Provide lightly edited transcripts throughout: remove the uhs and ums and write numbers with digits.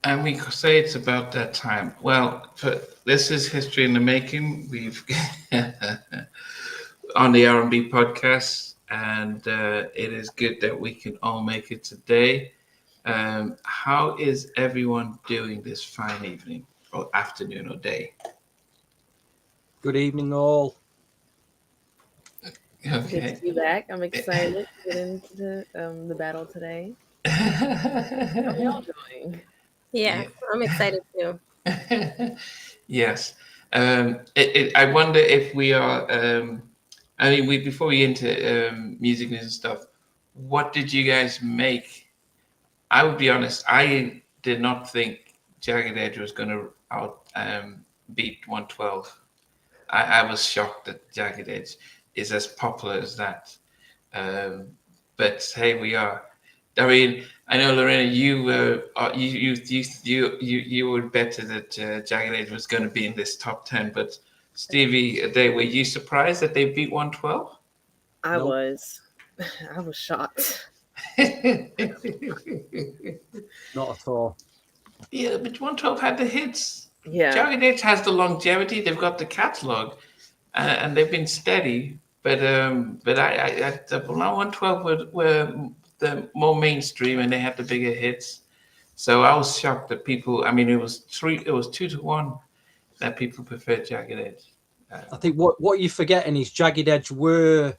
And we say it's about that time. Well, this is history in the making. We've on the R&B podcast, and it is good that we can all make it today. How is everyone doing this fine evening or afternoon or day? Good evening, all. Good to Okay. be back. I'm excited to get into the battle today. How y'all doing? Yeah, Yeah. I'm excited too. Yes. I wonder if we are. I mean, we before we into music news and stuff. What did you guys make? I would be honest. I did not think Jagged Edge was going to out beat 112. I was shocked that Jagged Edge is as popular as that. Um, but hey, we are. I mean, I know Lorena, you would better that Jagged Edge was going to be in this top 10. But Stevie, were you surprised that they beat 112? I Nope. was, I was shocked. Not at all. Yeah, but 112 had the hits. Yeah, Jagged Edge has the longevity. They've got the catalog, and they've been steady. But I the 112 were the more mainstream, and they had the bigger hits. So I was shocked that people. I mean, it was 2-1 that people preferred Jagged Edge. I think what you're forgetting is Jagged Edge were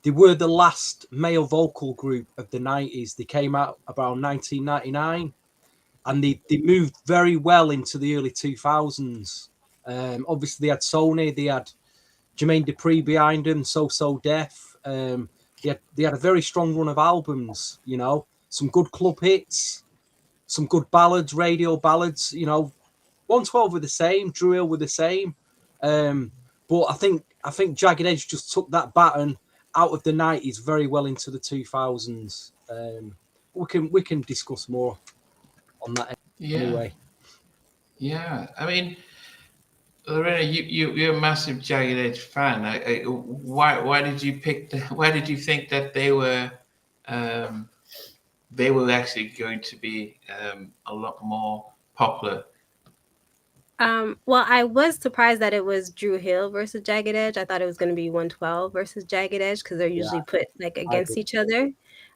the last male vocal group of the 90s. They came out about 1999, and they moved very well into the early 2000s. Obviously, they had Sony, they had Jermaine Dupri behind them, So Def. They had a very strong run of albums. You know, some good club hits, some good ballads, radio ballads. You know, 112 were the same, Dru Hill were the same. But I think Jagged Edge just took that baton out of the 90s very well into the 2000s. We can discuss more on that Yeah, anyway. yeah. I mean, Lorena, you're a massive Jagged Edge fan. Why did you pick why did you think that um, they were actually going to be a lot more popular? Well, I was surprised that it was Dru Hill versus Jagged Edge. I thought it was going to be 112 versus Jagged Edge because they're Yeah, usually put like I agree. against each other.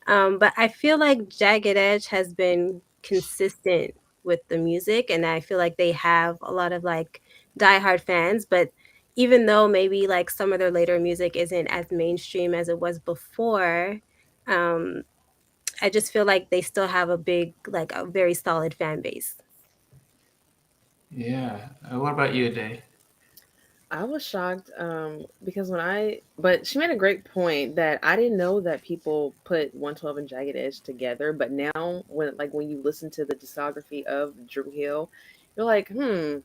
But I feel like Jagged Edge has been consistent with the music, and I feel like they have a lot of like diehard fans. But even though maybe like some of their later music isn't as mainstream as it was before, um, I just feel like they still have a big, like a very solid fan base. Yeah. What about you, Day? I was shocked because but she made a great point that I didn't know that people put 112 and Jagged Edge together. But now, when you listen to the discography of Dru Hill, you're like, can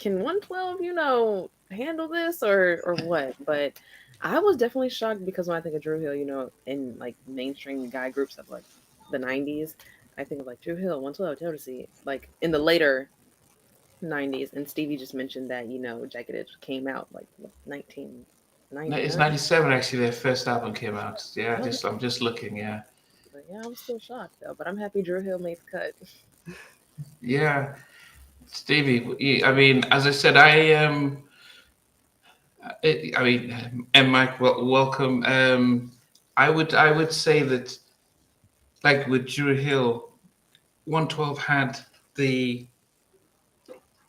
112, handle this or what? But I was definitely shocked because when I think of Dru Hill, in like mainstream guy groups of like the 90s, I think of like Dru Hill, 112, Jodeci, like in the later 90s. And Stevie just mentioned that Jagged Edge came out like what, No, it's 1999. 97 actually. Their first album came out. Yeah, Okay, I'm just looking. Yeah, but yeah, I'm still shocked though, but I'm happy Dru Hill made the cut. yeah. Stevie, I mean, as I said, I mean, and Mike, welcome. I would say that like with Dru Hill, 112 had the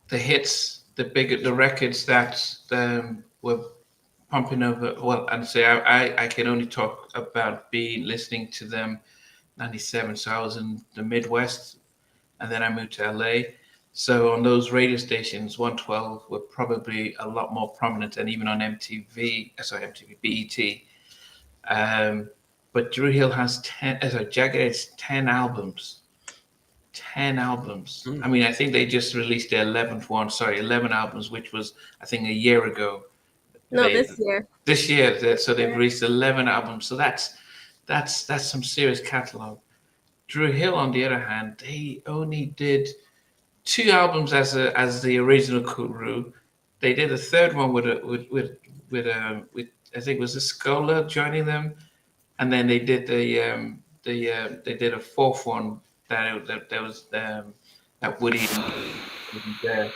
the hits, the records that were pumping over. Well, and say I can only talk about being listening to them 97. So I was in the Midwest, and then I moved to LA. So on those radio stations, 112 were probably a lot more prominent, and even on MTV, sorry, MTV BET. Um, but Dru Hill has 10, sorry, Jagged Edge 10 albums. 10 albums. I mean, I think they just released their 11th one, sorry, 11 albums, which was, I think, a year ago. No, They this year. This year, so they've Year. released 11 albums. So that's some serious catalog. Dru Hill, on the other hand, they only did two albums as the original crew. They did a third one with I think it was a Scola joining them, and then they did they did a fourth one that was that Woody wasn't there.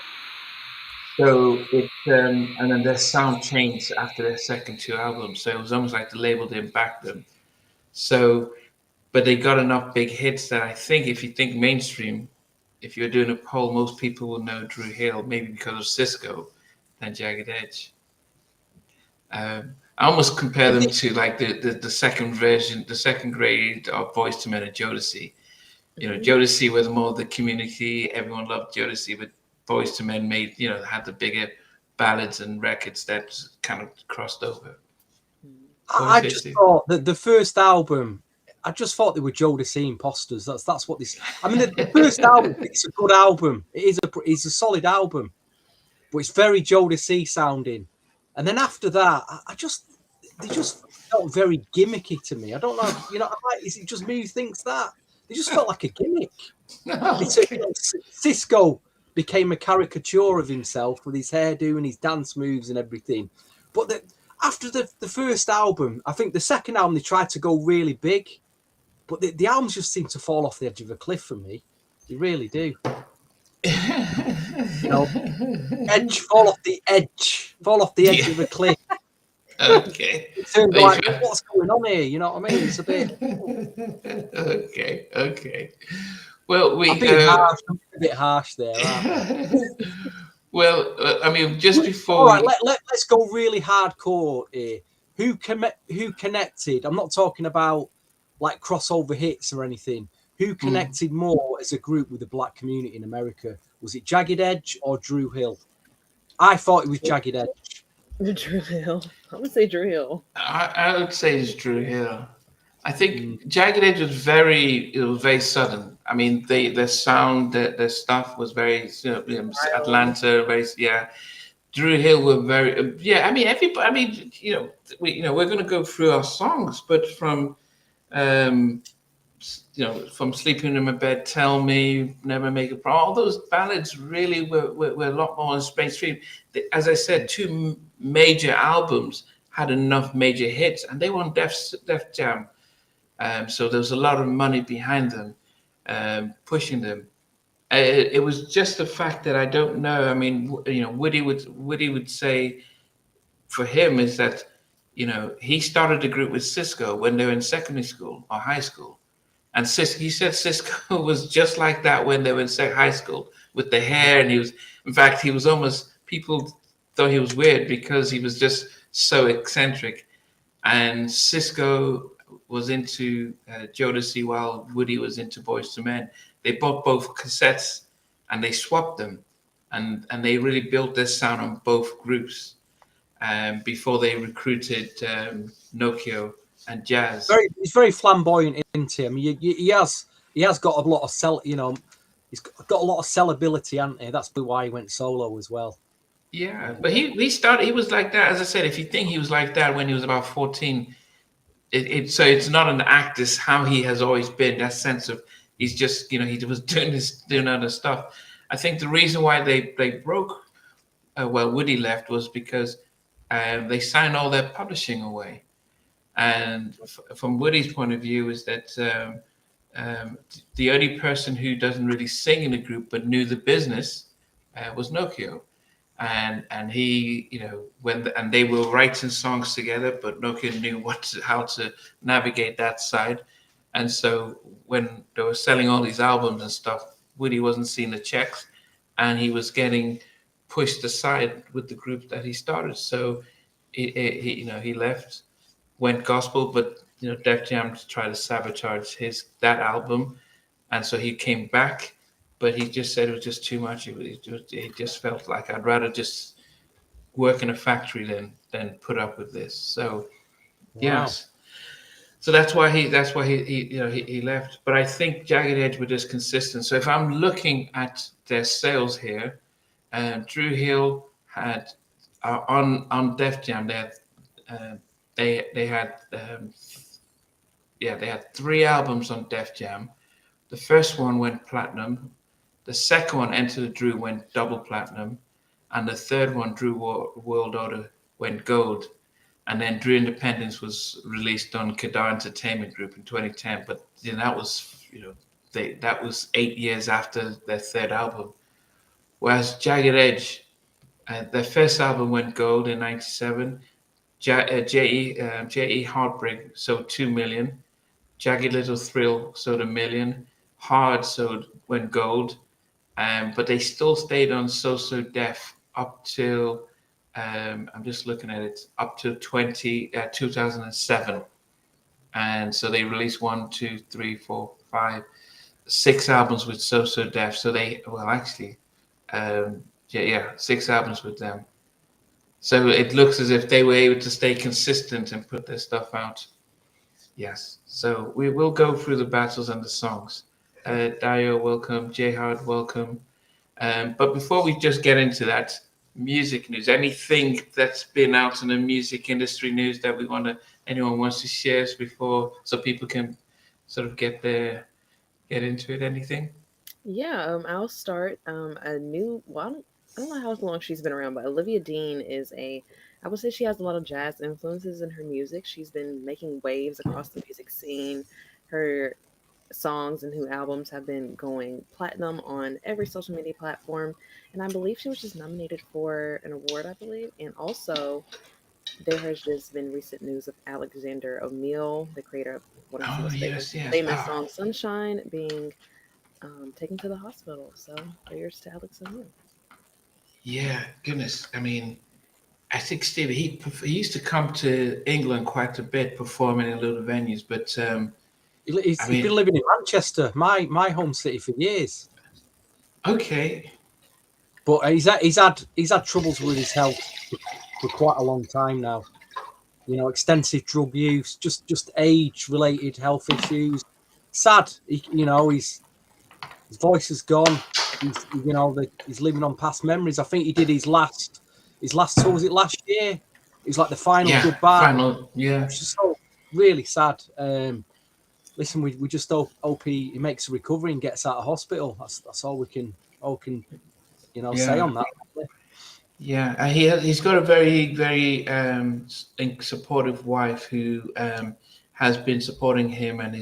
So it and then their sound changed after their second two albums. So it was almost like the label didn't back them. So, but they got enough big hits that I think if you think mainstream, if you're doing a poll, most people will know Dru Hill, maybe because of Cisco, than Jagged Edge. I almost compare them to like the second version, the second grade of Boyz II Men and Jodeci. You know, Jodeci were more of the community. Everyone loved Jodeci, but Boyz II Men made, had the bigger ballads and records that kind of crossed over. I just thought that the first album, I just thought they were Jodeci imposters. That's what this. I mean, the first album, it's a good album. It's a solid album, but it's very Jodeci sounding. And then after that, they just felt very gimmicky to me. I don't know, is it just me who thinks that? They just felt like a gimmick. Cisco became a caricature of himself with his hairdo and his dance moves and everything. But after the first album, I think the second album, they tried to go really big. But the albums just seem to fall off the edge of a cliff for me. They really do. Fall off the edge of a cliff. Okay. Like, what's going on here? You know what I mean? It's a bit. Okay. Well, I'm a bit harsh there. Well, I mean, just before. All right, let's go really hardcore here. Who connected? I'm not talking about like crossover hits or anything. Who connected more as a group with the black community in America? Was it Jagged Edge or Dru Hill? I thought it was Jagged Edge. Dru Hill. I would say Dru Hill. I would say it's Dru Hill. I think Jagged Edge was very southern. I mean, their sound, their stuff was very Atlanta, Dru Hill were very I mean, everybody. I mean, we're going to go through our songs, but from from Sleeping in My Bed, Tell Me, Never Make a Promise, all those ballads really were a lot more mainstream. As I said, two major albums had enough major hits, and they were on Def Jam. So there was a lot of money behind them, pushing them. It was just the fact that I don't know. I mean, Woody would say, for him is that, he started the group with Cisco when they were in secondary school or high school. And he said Cisco was just like that when they were in high school with the hair. And he was almost, people thought he was weird because he was just so eccentric. And Cisco was into Jodeci while Woody was into Boyz II Men. They bought both cassettes and they swapped them. And they really built their sound on both groups before they recruited Nokia and Jazz. He's very flamboyant, isn't he? I mean, he has got a lot of he's got a lot of sellability, hasn't he? That's why he went solo as well. Yeah, but he was like that. As I said, if you think he was like that when he was about 14, so it's not an act. It's how he has always been. That sense of he's just he was doing other stuff. I think the reason why they broke, Woody left, was because they signed all their publishing away. And from Woody's point of view is that the only person who doesn't really sing in the group but knew the business was Nokia. And he, and they were writing songs together, but Nokia knew how to navigate that side. And so when they were selling all these albums and stuff, Woody wasn't seeing the checks, and he was getting pushed aside with the group that he started. So he left, went gospel, but Def Jam tried to sabotage that album, and so he came back. But he just said it was just too much. He just felt like I'd rather just work in a factory than put up with this. So, yes. So that's why he left. But I think Jagged Edge were just consistent. So if I'm looking at their sales here, Dru Hill had on Def Jam they had 3 albums on Def Jam. The first one went platinum. The second one, Enter the Dru, went double platinum. And the third one, Dru World Order, went gold. And then Dru Independence was released on Kedar Entertainment Group in 2010. But that was, that was 8 years after their third album. Whereas Jagged Edge, their first album went gold in '97. J.E. Heartbreak sold 2 million. Jagged Little Thrill sold 1 million. Hard went gold. But they still stayed on So So Def up till I'm just looking at it, up to 2007. And so they released 1, 2, 3, 4, 5, 6 albums with So So Def. So they, well, actually, 6 albums with them. So it looks as if they were able to stay consistent and put their stuff out. Yes. So we will go through the battles and the songs. Dio, welcome. J-Hard, welcome. But before we just get into that, music news, anything that's been out in the music industry news that anyone wants to share before, so people can sort of get into it? Anything? Yeah, I'll start a new. Well, I don't know how long she's been around, but Olivia Dean I would say she has a lot of jazz influences in her music. She's been making waves across the music scene. Her songs and new albums have been going platinum on every social media platform, and I believe she was just nominated for an award, I believe. And also, there has just been recent news of Alexander O'Neal, the creator of one of the most famous song Sunshine, being taken to the hospital. So prayers to Alex O'Neal. Yeah, goodness. I mean, I think Steve, he used to come to England quite a bit, performing in little venues, but he's been living in Manchester, my home city, for years. Okay, but he's had troubles with his health for quite a long time now. You know, extensive drug use, just age-related health issues. Sad, his voice is gone. He's living on past memories. I think he did his last tour. Was it last year? It was like the final goodbye. It's just so really sad. Listen, we just hope he makes a recovery and gets out of hospital. That's all we can say on that. Yeah, he's got a very, very supportive wife who has been supporting him and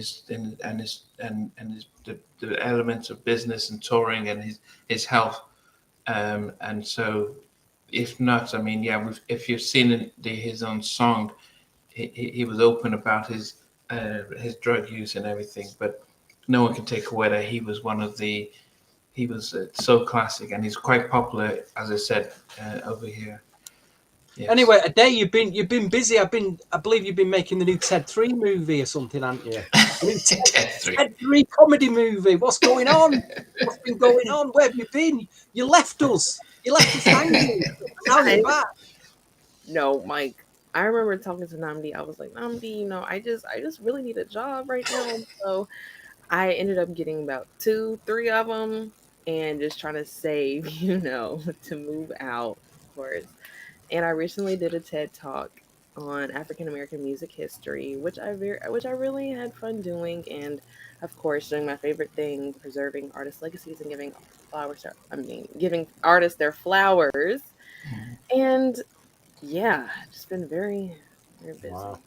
the elements of business and touring and his health. And so, if not, I mean, if you've seen his own song, he was open about his drug use and everything, but no one can take away that he was so classic, and he's quite popular, as I said, over here. Yes. Anyway, Ade, you've been busy. I believe you've been making the new Ted 3 movie or something, haven't you? Ted 3 comedy movie. What's going on? What's been going on? Where have you been? You left us. Hanging. Now you're back. No, Mike. I remember talking to Namdi. I was like, Namdi, I just really need a job right now. So I ended up getting about 2-3 of them and just trying to save, to move out, of course. And I recently did a TED Talk on African American music history, which I really had fun doing, and of course doing my favorite thing, preserving artists' legacies and giving artists their flowers. And yeah, just been very, very busy. Wow.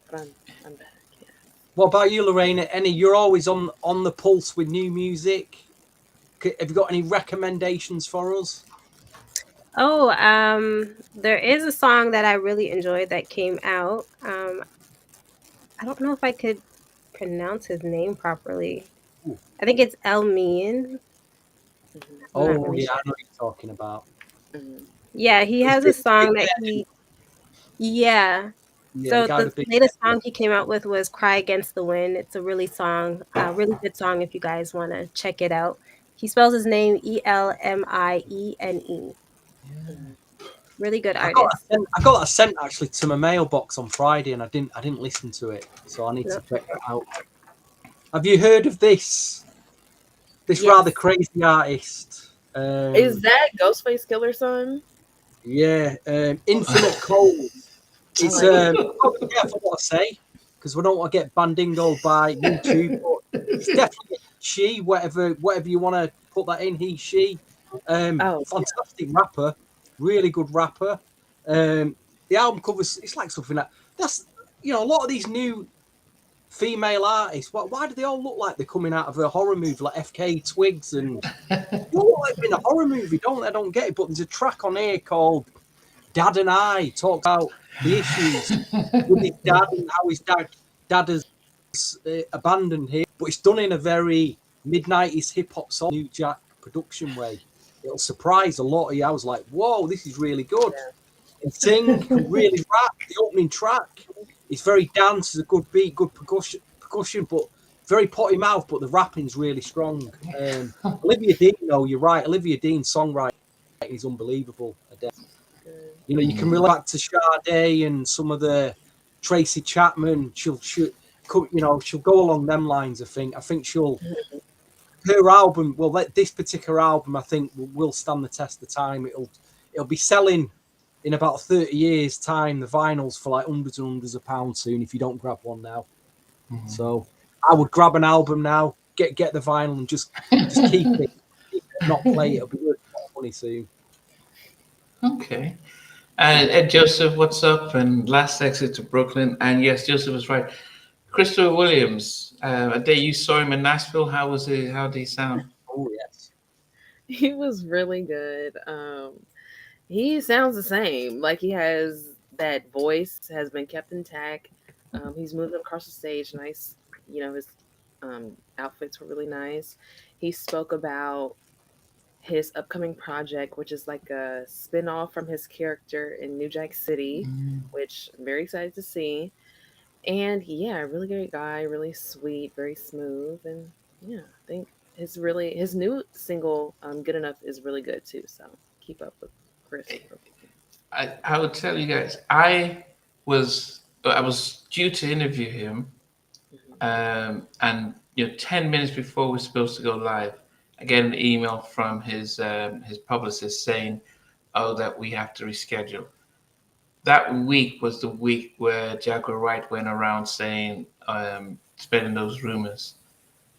But I'm back. Yeah. What about you, Lorraine? You're always on the pulse with new music. Have you got any recommendations for us? Oh, there is a song that I really enjoyed that came out. I don't know if I could pronounce his name properly. Ooh. I think it's El Mean. Oh, really yeah, I know what you're talking about. Yeah, he has a song that so the latest song he came out with was Cry Against the Wind. It's a really good song if you guys want to check it out. He spells his name Elmiene. Really good artist. I got that sent actually to my mailbox on Friday, and I didn't listen to it, so I need to check that out. Have you heard of this rather crazy artist? Is that Ghostface Killer's son? Yeah, Infinite Cold. It's be careful what I say, because we don't want to get bandingoed by YouTube. But it's definitely she, whatever you want to put that in, he, she. Fantastic rapper, really good rapper. The album covers, it's like something that's a lot of these new female artists. Why do they all look like they're coming out of a horror movie, like FK Twigs? And they all look like they're in a horror movie, don't they? I don't get it. But there's a track on here called Dad and I, talks about the issues with his dad and how his dad has abandoned him. But it's done in a very mid-90s hip-hop song, New Jack production way. It'll surprise a lot of you. I was like, whoa, this is really good. And sing, can really rap. The opening track, it's very dance, it's a good beat, good percussion, but very potty mouth, but the rapping's really strong. Olivia Dean, though, you're right. Olivia Dean's songwriting is unbelievable. You know, you can relate back to Sade and some of the Tracy Chapman. She'll go along them lines. I think her album, well, this particular album, I think will stand the test of time. It'll be selling in about 30 years' time, the vinyls for like hundreds and hundreds of pounds soon if you don't grab one now. So I would grab an album now, get the vinyl, and just keep it, not play it. It'll be worth money soon. Okay. And Joseph, what's up? And last exit to Brooklyn. And yes, Joseph was right. Christopher Williams, a day you saw him in Nashville. How was he? How did he sound? Oh, yes. He was really good. He sounds the same. Like he has that voice has been kept intact. He's moving across the stage. Nice. You know, his outfits were really nice. He spoke about his upcoming project, which is like a spin-off from his character in New Jack City, which I'm very excited to see. And yeah, really great guy, really sweet, very smooth. And yeah, I think his new single, Good Enough, is really good too. So keep up with Chris. I would tell you guys, I was due to interview him, and 10 minutes before we're supposed to go live, I get an email from his publicist saying, "Oh, that we have to reschedule." That week was the week where Jaguar Wright went around saying, spreading those rumors,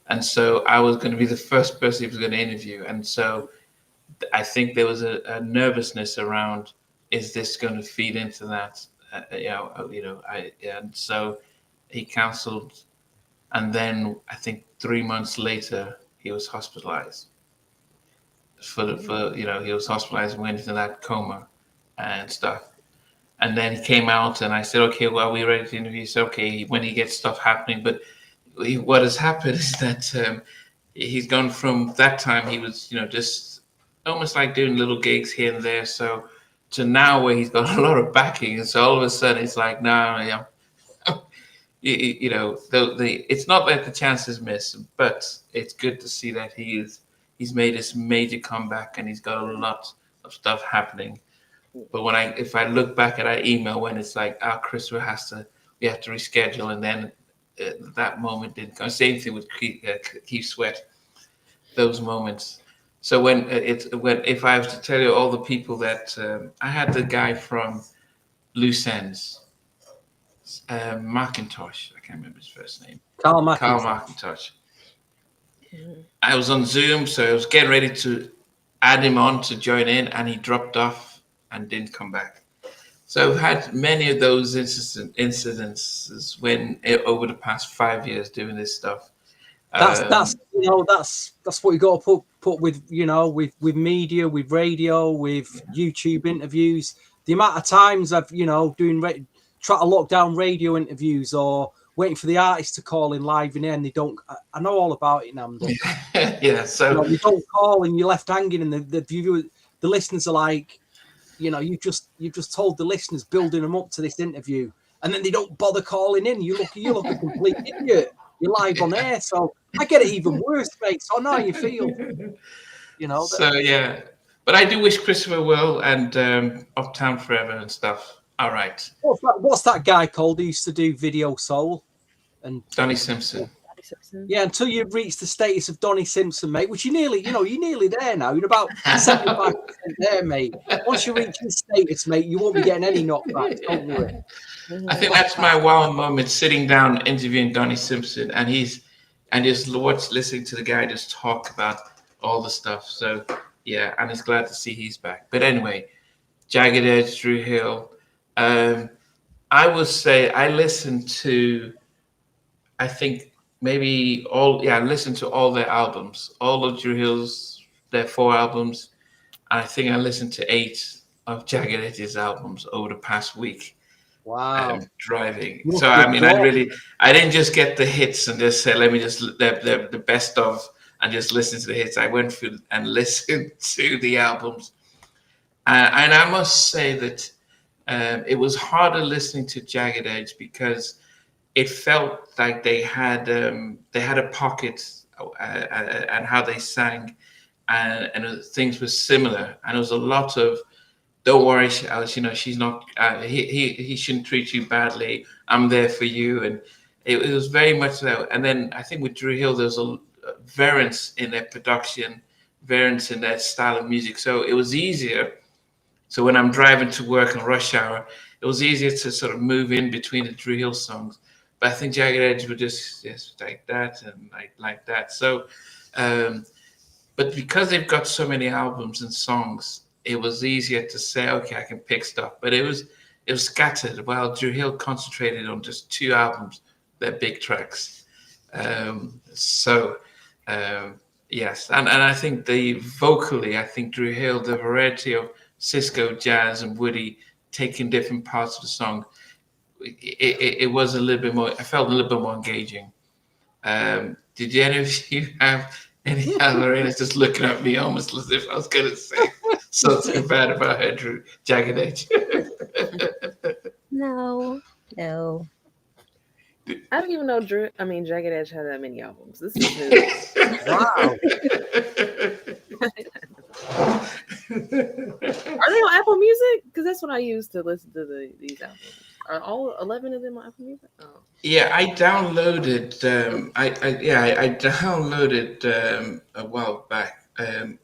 and so I was going to be the first person he was going to interview, and so I think there was a nervousness around, is this going to feed into that? And so he cancelled, and then I think 3 months later he was hospitalized. He was hospitalized and went into that coma and stuff. And then he came out, and I said, "Okay, well, are we ready to interview?" He said, "Okay, when he gets stuff happening." But what has happened is that he's gone from that time he was, just almost like doing little gigs here and there, so to now where he's got a lot of backing, and so all of a sudden it's like, no, it's not that the chances miss, but it's good to see that he's made this major comeback and he's got a lot of stuff happening. But if I look back at that email when it's like, Christopher we have to reschedule, and then that moment didn't come. Same thing with Keith Sweat, those moments. So if I was to tell you all the people that I had, the guy from Loose Ends, McIntosh, I can't remember his first name. Carl McIntosh. I was on Zoom, so I was getting ready to add him on to join in, and he dropped off and didn't come back. So I've had many of those incidences when over the past 5 years doing this stuff. That's what you got to put with with media, with radio, with YouTube interviews. The amount of times I've try to lock down radio interviews or waiting for the artist to call in live in and they don't. I know all about it now. Yeah, so you don't call and you're left hanging, and the listeners are like, you've just told the listeners, building them up to this interview, and then they don't bother calling in. You look a complete idiot. You're live on air, so I get it even worse, mate. So I know how you feel. So yeah, but I do wish Christopher well and Uptown Forever and stuff. All right. What's that guy called who used to do Video Soul? And Donnie Simpson. Yeah, until you reach the status of Donnie Simpson, mate, which you're nearly there now. You're about 75% there, mate. Once you reach the status, mate, you won't be getting any knockbacks. Don't worry. I think that's my wow moment, sitting down interviewing Donnie Simpson, and just listening to the guy just talk about all the stuff. So yeah, and it's glad to see he's back. But anyway, Jagged Edge, Dru Hill. I will say I listened to I think maybe listen to all their albums, all of Dru Hill's, their 4 albums. I think I listened to 8 of Jagged Edge's albums over the past week. Wow. Driving. Look, So I good mean, God. I didn't just get the hits and just say, let me just the best of and just listen to the hits. I went through and listened to the albums, and I must say that it was harder listening to Jagged Edge because it felt like they had a pocket and how they sang, and things were similar, and it was a lot of don't worry, Alice. She's not. He shouldn't treat you badly. I'm there for you, and it was very much that. And then I think with Dru Hill, there's a variance in their production, variance in their style of music. So it was easier. So when I'm driving to work in rush hour, it was easier to sort of move in between the Dru Hill songs. But I think Jagged Edge were just like that and like that. So, but because they've got so many albums and songs, it was easier to say, okay, I can pick stuff. But it was scattered. While Dru Hill concentrated on just 2 albums, their big tracks. Yes, and I think vocally, I think Dru Hill, the variety of Cisco, Jazz, and Woody taking different parts of the song, it was a little bit more. I felt a little bit more engaging. Did any of you have any other? It's just looking at me almost as if I was going to say something bad about her, Jagged Edge. No. I don't even know Jagged Edge had that many albums. This is new. Wow. Are they on Apple Music? Because that's what I use to listen to these albums. Are all 11 of them on Apple Music? Oh. Yeah, I downloaded. I downloaded a while back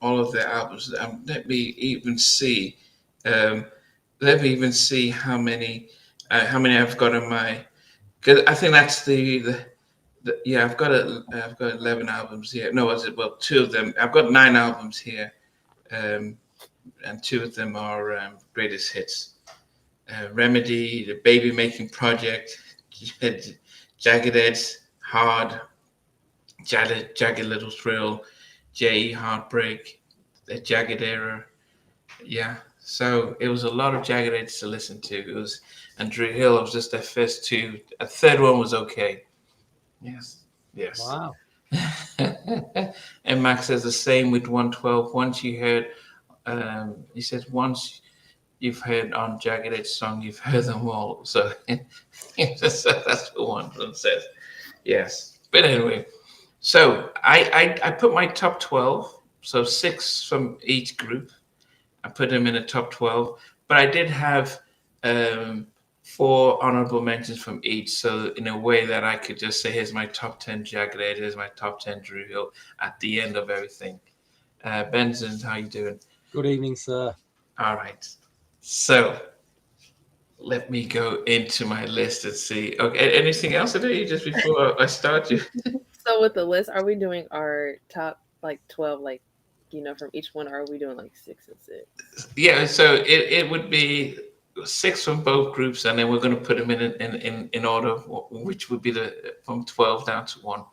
all of their albums. Let me even see. Let me even see how many I've got on my. Because I think that's I've got 11 albums here. No, was it? Well, 2 of them. I've got 9 albums here, and 2 of them are greatest hits. Remedy, the Baby Making Project, Jagged Edge, Hard, Jagged Little Thrill, J.E. Heartbreak, the Jagged Era. Yeah, so it was a lot of Jagged Edge to listen to. And Dru Hill was just their first 2. A third one was okay. Yes. Wow. And Max says the same with 112. Once you heard, he says once you've heard on Jagged Edge song, you've heard them all. So that's what one says. Yes. But anyway, so I put my top 12, so 6 from each group. I put them in a top 12, but I did have 4 honorable mentions from each. So in a way that I could just say, here's my top 10 Jagged Edge, here's my top 10 Dru Hill at the end of everything. Benson, how you doing? Good evening, sir. All right. So let me go into my list and see. Okay, anything else today just before I start you? So with the list, are we doing our top 12, from each one, or are we doing 6 and 6? Yeah, so it would be 6 from both groups, and then we're going to put them in order, which would be from 12 down to 1.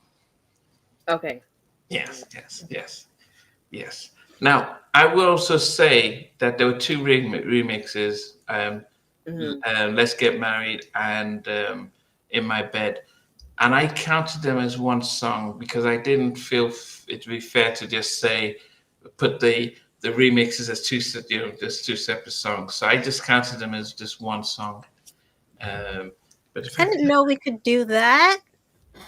Okay. Yes. Now, I will also say that there were 2 remixes, Let's Get Married and In My Bed. And I counted them as one song because I didn't feel it to be fair to just say, put the remixes as 2 separate songs. So I just counted them as just one song. But I didn't know we could do that.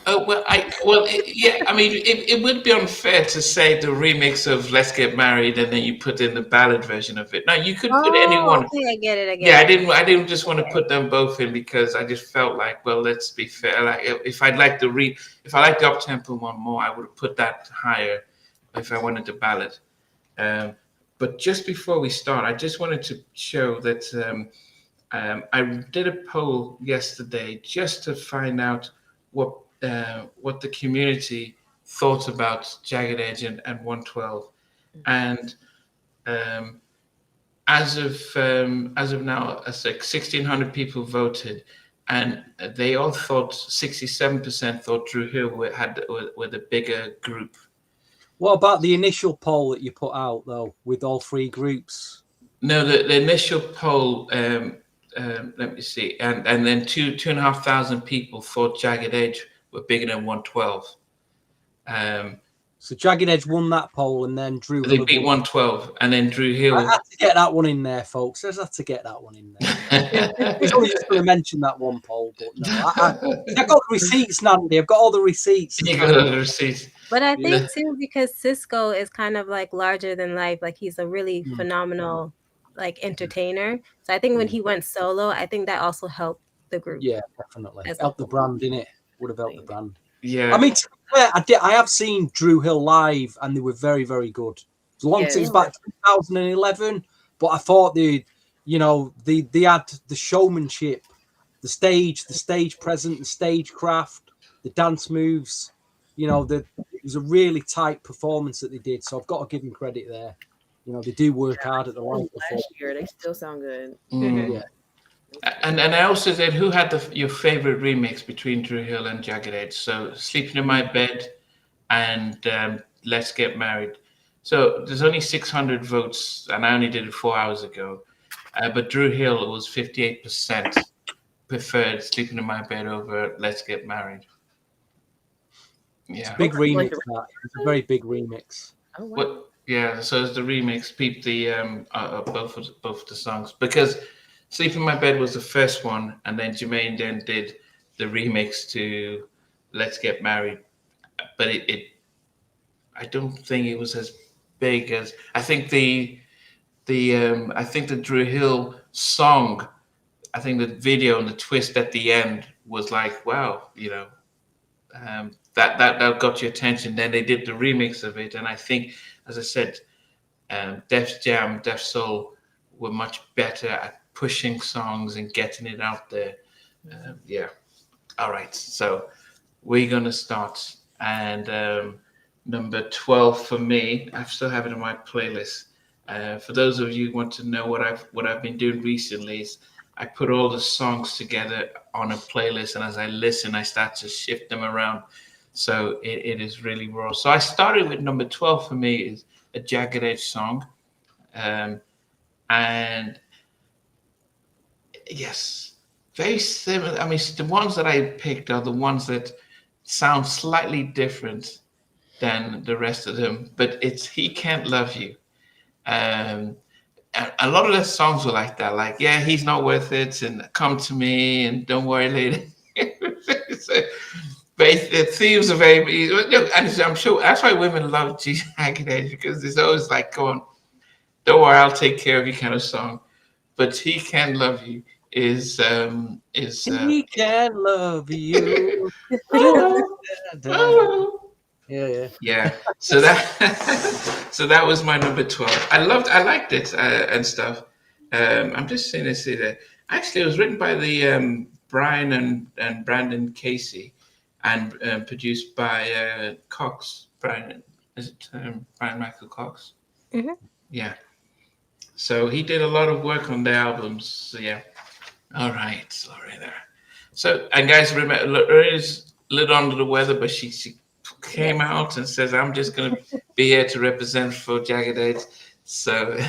Oh well, it would be unfair to say the remix of "Let's Get Married" and then you put in the ballad version of it. No, you could put anyone. Okay, I get it. I didn't just want to put them both in because I just felt like, well, let's be fair. Like if I liked the up tempo one more, I would have put that higher if I wanted the ballad. But just before we start, I just wanted to show that I did a poll yesterday just to find out what the community thought about Jagged Edge and 112, and as of now, 1,600 people voted, and they all thought 67% thought Dru Hill were the bigger group. What about the initial poll that you put out though, with all three groups? No, the initial poll. Let me see, and then 2,500 people thought Jagged Edge were bigger than 112. So Jagged Edge won that poll, and then Dru They Hill beat 112, and then Dru Hill. I had to get that one in there, folks. I just had to get that one in there. I was only just going to mention that one poll, but no, I've got the receipts, Nandy. I've got all the receipts. You got all the receipts. But I think too, because Cisco is kind of like larger than life, like he's a really phenomenal like entertainer. So I think when he went solo, I think that also helped the group. Yeah, definitely. Helped the brand, didn't it? Would have helped the brand. Yeah. I mean, to be fair, I have seen Dru Hill live, and they were very, very good. It was back 2011, but I thought they had the showmanship, the stage presence, the stagecraft, the dance moves. It was a really tight performance that they did. So I've got to give them credit there. They do work hard at the live last year. They still sound good. Yeah. And I also said, who had your favorite remix between Dru Hill and Jagged Edge? So Sleeping in My Bed and Let's Get Married. So there's only 600 votes, and I only did it 4 hours ago. But Dru Hill was 58% preferred Sleeping in My Bed over Let's Get Married. Yeah, it's a big remix. It's a very big remix. Oh, wow. So it's the remix. Peep the both of the songs, because Sleep in My Bed was the first one, and then Jermaine then did the remix to Let's Get Married. But I don't think it was as big as I think the Dru Hill song. I think the video and the twist at the end was like, wow, that got your attention. Then they did the remix of it, and I think, as I said, Def Jam, Def Soul were much better at pushing songs and getting it out there. All right, so we're gonna start, and number 12 for me, I still have it on my playlist. For those of you who want to know what I've been doing recently, is I put all the songs together on a playlist, and as I listen, I start to shift them around. So it is really raw. So I started with number 12 for me is a Jagged Edge song, and yes, very similar. I mean, the ones that I picked are the ones that sound slightly different than the rest of them, but it's He Can't Love You. And a lot of the songs were like that, like, yeah, he's not worth it, and Come to Me, and Don't Worry Lady. But the themes are very, and I'm sure that's why women love Jagged Edge, because it's always like, come on, don't worry, I'll take care of you kind of song. But He Can't Love You is He Can't Love You. Yeah. So that was my number 12. I liked it and stuff. I'm just saying to say that actually it was written by the Brian and Brandon Casey, and produced by Cox. Brian, is it Brian Michael Cox? Mm-hmm. Yeah. So he did a lot of work on the albums. So yeah. All right, sorry there. So, and guys, remember, Lorraine's a little under the weather, but she came out and says, I'm just going to be here to represent for Jagged Edge. So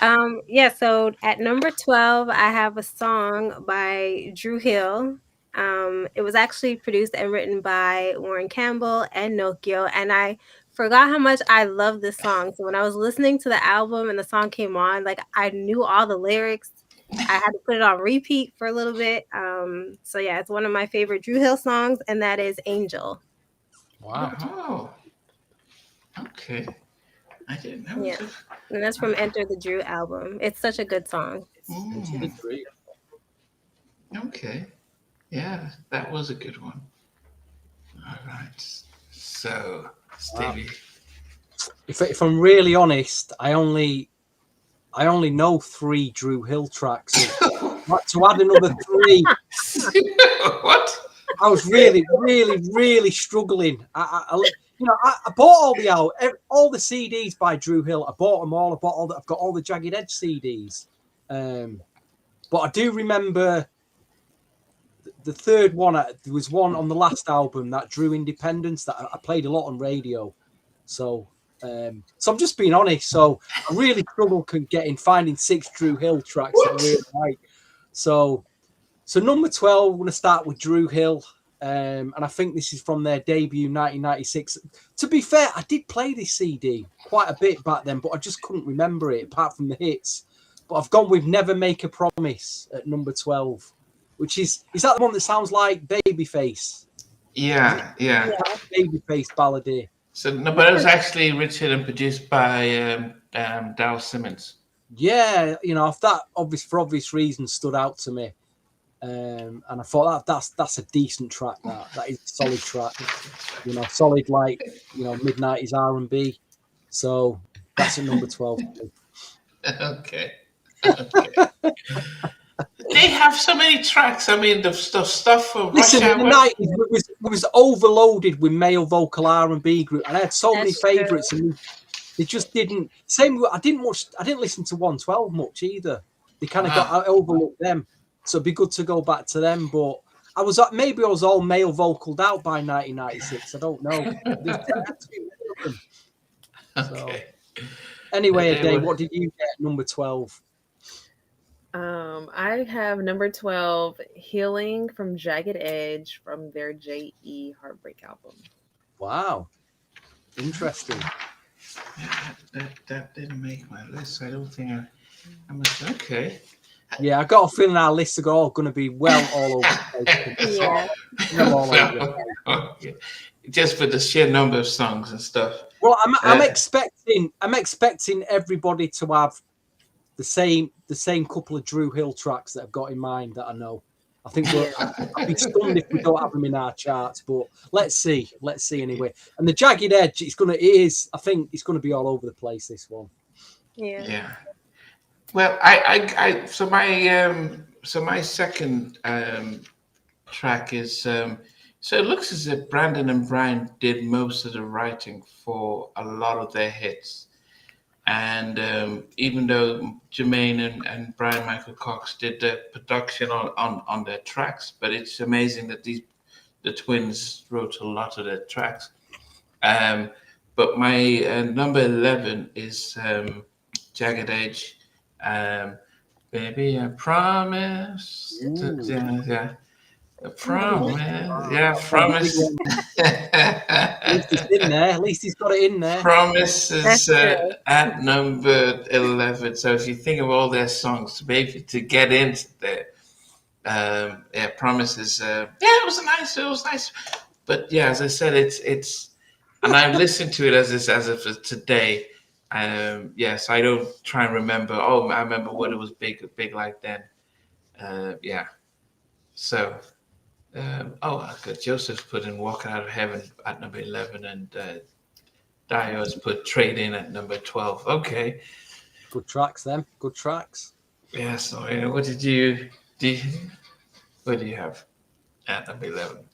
so at number 12, I have a song by Dru Hill. It was actually produced and written by Warren Campbell and Nokio, and I forgot how much I love this song. So when I was listening to the album and the song came on, like I knew all the lyrics. I had to put it on repeat for a little bit. So yeah, it's one of my favorite Dru Hill songs, and that is Angel. Wow. Oh, okay. I didn't know. Yeah, and that's from Enter the Dru album. It's such a good song. Okay. Yeah, that was a good one. All right. So, Stevie. If I'm really honest, I only know 3 Dru Hill tracks. To add another 3. What? I was really struggling. I bought all the CDs by Dru Hill. I bought them all. I've got all the Jagged Edge CDs. But I do remember the third one. There was one on the last album, that Dru Independence, that I played a lot on radio. So I'm just being honest. So I really struggled finding 6 Dru Hill tracks that I really like. So number 12, I'm going to start with Dru Hill. And I think this is from their debut 1996. To be fair, I did play this CD quite a bit back then, but I just couldn't remember it apart from the hits. But I've gone with Never Make a Promise at number 12, which is that the one that sounds like Babyface? Yeah. Babyface ballad. So, no, but it was actually written and produced by Dal Simmons. Yeah, that for obvious reasons stood out to me. And I thought that's a decent track. That is a solid track, solid mid-90s R&B. So that's at number 12. Okay. They have so many tracks. I mean, the stuff for Listen, Rush in the Hour. 90s was overloaded with male vocal R&B group, and I had so many favourites, and they just didn't. I didn't listen to 112 much either. They kind of I overlooked them. So it'd be good to go back to them, but I was all male vocaled out by 1996. I don't know. Okay. So, anyway, Dave, what did you get? Number 12. I have number 12, "Healing" from Jagged Edge from their J.E. Heartbreak album. Wow, interesting. That didn't make my list. I don't think I'm okay. Yeah, I got a feeling our lists are all going to be all over the place. Yeah. Just for the sheer number of songs and stuff. Well, I'm expecting everybody to have the same couple of Dru Hill tracks that I've got in mind that I know. I think I'd be stunned if we don't have them in our charts, but let's see anyway. And the Jagged Edge, I think it's going to be all over the place, this one. Yeah. Well, so my second track is so it looks as if Brandon and Brian did most of the writing for a lot of their hits, and even though Jermaine and Brian Michael Cox did the production on their tracks, but it's amazing that the twins wrote a lot of their tracks. But my number 11 is Jagged Edge. Baby, I promise. I promise. At least he's got it in there. Promise is at number 11. So if you think of all their songs, maybe to get into there, Promise is it was nice. But yeah, as I said, it's and I've listened to it as of today. Yes, I don't try and remember. Oh, I remember what it was big like then. So, I got Joseph's put in "Walking Out of Heaven" at number 11, and Dio's put "Trade In" at number 12. Okay, good tracks, them. Good tracks. Yeah. So, what did you What do you have at number 11?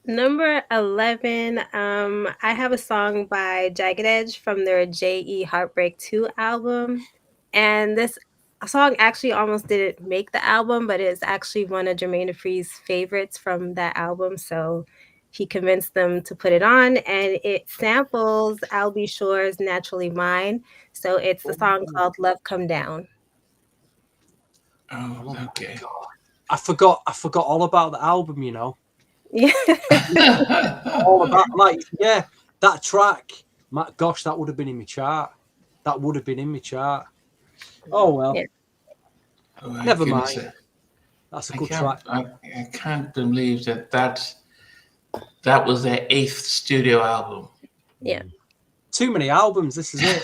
Number 11, I have a song by Jagged Edge from their J.E. Heartbreak 2 album. And this song actually almost didn't make the album, but it's actually one of Jermaine Dupri's favorites from that album. So he convinced them to put it on, and it samples Al B. Sure's Naturally Mine. So it's the song called Love Come Down. Oh, okay. I forgot all about the album, Yeah. all about that track. Gosh, that would have been in my chart. Oh well. Yeah. Never mind. That's a good track. I can't believe that was their 8th studio album. Yeah. Too many albums. This is it.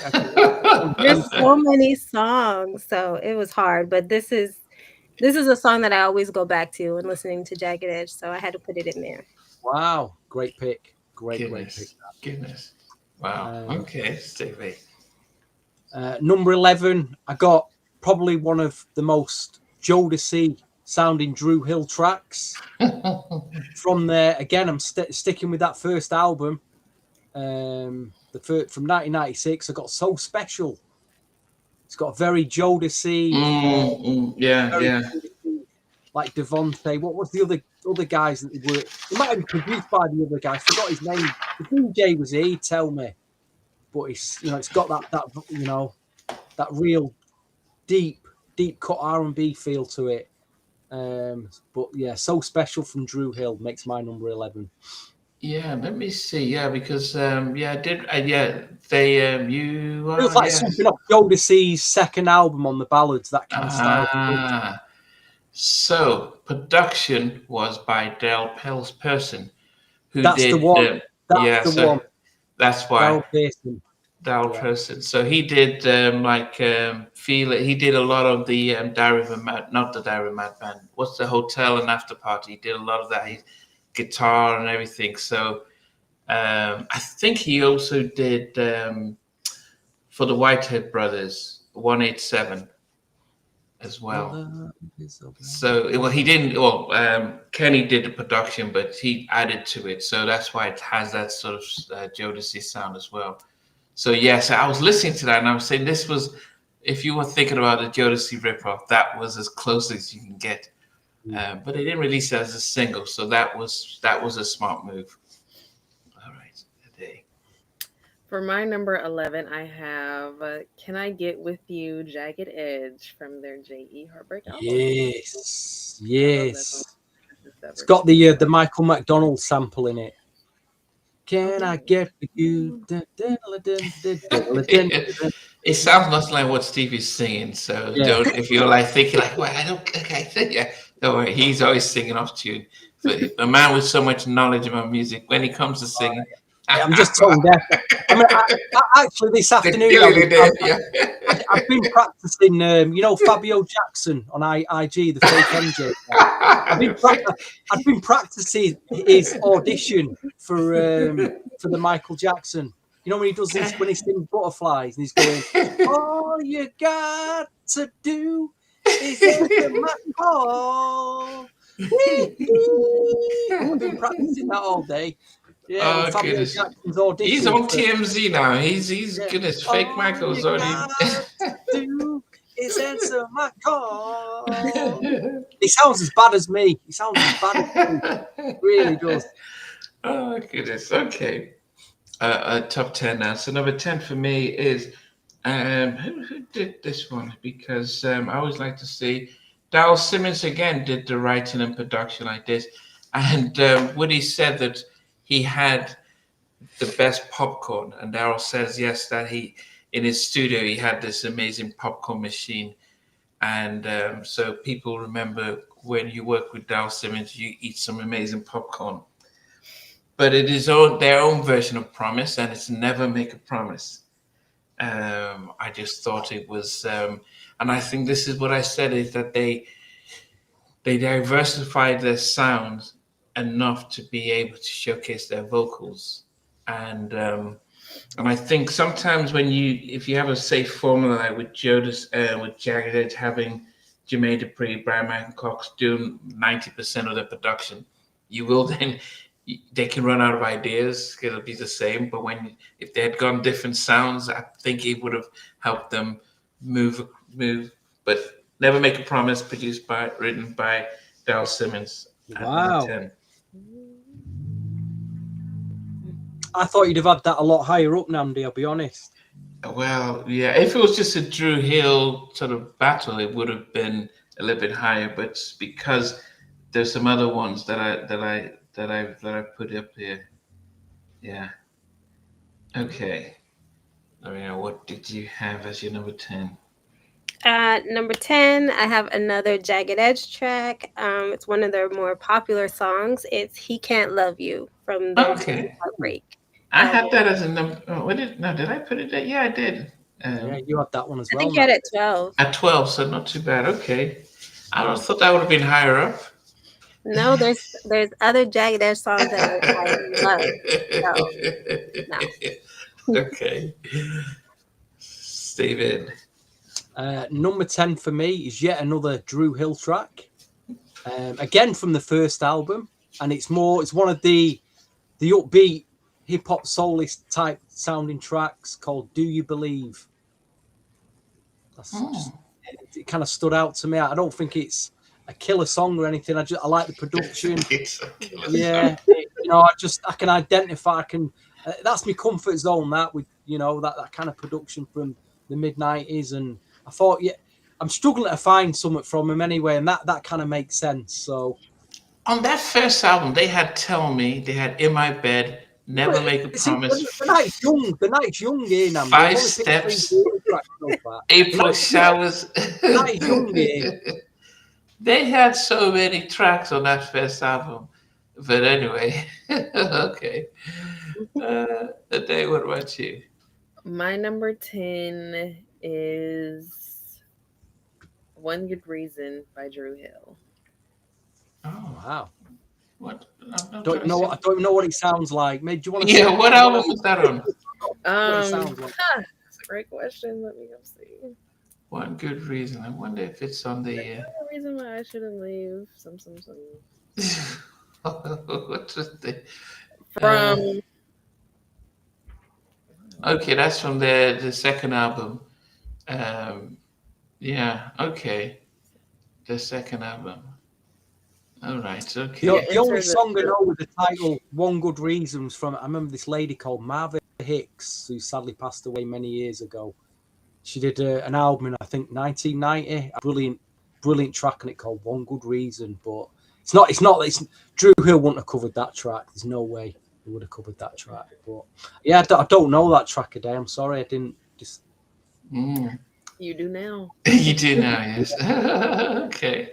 There's so many songs, so it was hard. But this is a song that I always go back to when listening to Jagged Edge, so I had to put it in there. Wow, great pick. Great pick. Goodness. Wow. Okay, Stevie. Number 11, I got probably one of the most Jodeci sounding Dru Hill tracks from there. Again, I'm sticking with that first album. From 1996, I got So Special. It's got a very Jodeci, Yeah. like Devontae. What was the other guys that they were? It might have been produced by the other guy. I forgot his name. The DJ was here, he'd tell me. But it's got that real deep cut R&B feel to it. But yeah, So Special from Dru Hill makes my number 11. Yeah, let me see. Yeah, because they you It was like something off Jodeci's second album on the ballads, that kind of style. So production was by Del Person, who That's did the one. That's the one. That's why Del Person. So he did Feel It. He did a lot of the not the Diary of a Madman. What's the Hotel and After Party? He did a lot of that. Guitar and everything. So I think he also did for the Whitehead Brothers 187 as well. So he didn't. Well, Kenny did the production, but he added to it. So that's why it has that sort of Jodeci sound as well. So yes, I was listening to that and I was saying this was, if you were thinking about the Jodeci ripoff, that was as close as you can get. But they didn't release it as a single, so that was a smart move. All right, today. For my number 11, I have "Can I Get With You," Jagged Edge from their J.E. Heartbreak album. Yes. It's got the Michael McDonald sample in it. Can I get with you? It sounds much like what Steve is singing. So don't, if you're like thinking like, well, I don't, okay, yeah, don't worry. He's always singing off tune. But a man with so much knowledge about music, when he comes to singing, I'm just tone deaf. I mean, actually, this afternoon I've been practicing. Fabio Jackson on IG, the fake MJ. I've been practicing his audition for the Michael Jackson. You know when he does this, when he sings Butterflies and he's going, all you got to do is answer my call. I've been practicing that all day. Yeah, Fabio Jackson's audition. He's on TMZ now. He's goodness, fake Michael's already. It's answer my call. He sounds as bad as me. He really does. Oh goodness. Okay. Top 10 now. So number 10 for me is who did this one? Because I always like to see Darryl Simmons again did the writing and production like this, and Woody said that he had the best popcorn, and Darryl says yes that he in his studio he had this amazing popcorn machine, and so people remember when you work with Darryl Simmons, you eat some amazing popcorn. But it is their own version of Promise, and it's Never Make a Promise. I just thought it was, and I think this is what I said, is that they diversified their sounds enough to be able to showcase their vocals. And I think sometimes if you have a safe formula like with with Jagged Edge having Jermaine Dupri, Brian Michael Cox doing 90% of the production, you will then... They can run out of ideas. It'll be the same. But if they had gone different sounds, I think it would have helped them move. But Never Make a Promise, written by Darryl Simmons. Wow. 10. I thought you'd have had that a lot higher up, Namdi, I'll be honest. Well, yeah. If it was just a Dru Hill sort of battle, it would have been a little bit higher. But because there's some other ones that I put up here. Yeah. Okay. I mean, what did you have as your number 10? Number 10, I have another Jagged Edge track. It's one of their more popular songs. It's He Can't Love You from the Heartbreak. I had that as a number. Oh, did I put it there? Yeah, I did. Yeah, you had that one as well. I think you had it at 12. At 12, so not too bad. Okay. I thought that would have been higher up. No, there's other Jagged Edge songs that I love. So, no. Okay. Steven. Number 10 for me is yet another Dru Hill track. Again from the first album, and it's one of the upbeat hip hop soulist type sounding tracks called Do You Believe? it kind of stood out to me. I don't think it's a killer song or anything. I like the production. It's a killer Yeah, I can identify. That's my comfort zone. That with that kind of production from the mid-90s, and I thought, I'm struggling to find something from him anyway, and that kind of makes sense. So on that first album, they had "Tell Me," they had "In My Bed," "Never Make a Promise." The night's young, here now. 5 Steps, April Showers. The night's young here. They had so many tracks on that first album, but anyway, okay. Ade, what about you? My number 10 is "One Good Reason" by Dru Hill. Oh Wow! what? I don't know what it sounds like. Maybe do you want to? Yeah, what album was that on? That's a great question. Let me go see. One Good Reason. I wonder if it's on the. The reason why I shouldn't leave. Some. What's the? From. Okay, that's from the second album. Yeah. Okay. The second album. All right. Okay. The only song I know with the title "One Good Reason" from, I remember this lady called Marva Hicks, who sadly passed away many years ago. She did an album in, I think, 1990, a brilliant track on it called "One Good Reason." But it's not. Dru Hill wouldn't have covered that track. There's no way he would have covered that track. But yeah, I don't know that track a day. I'm sorry, I didn't. Just. You do now. You do now, yes. Okay.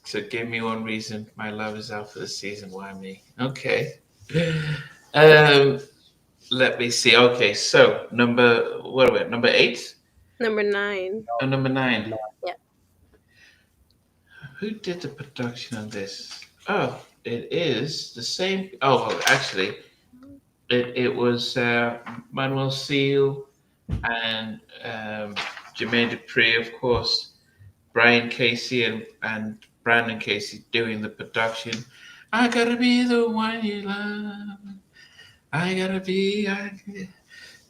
So give me one reason my love is out for the season. Why me? Okay. Let me see. Okay, so number 8? Number 9. Oh, number 9. Yeah. Who did the production on this? Oh, it is the same. Oh, well, actually, it was Manuel Seal and Jermaine Dupri, of course, Brian Casey and Brandon Casey doing the production. I gotta be the one you love. I gotta be.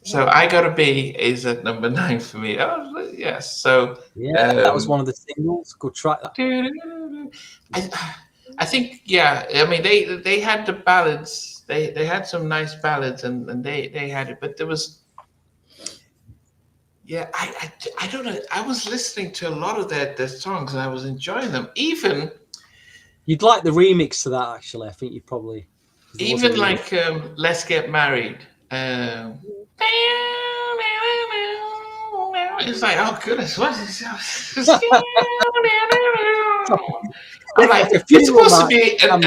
So I gotta be is at number 9 for me. Oh yes. So yeah, that was one of the singles. Good track. I think I mean they had the ballads. They had some nice ballads and they had it, but there was. Yeah, I don't know. I was listening to a lot of their songs and I was enjoying them. Even you'd like the remix to that, actually. I think you probably even like "Let's Get Married." It's like, oh goodness, what is this? I'm like, it's supposed to be an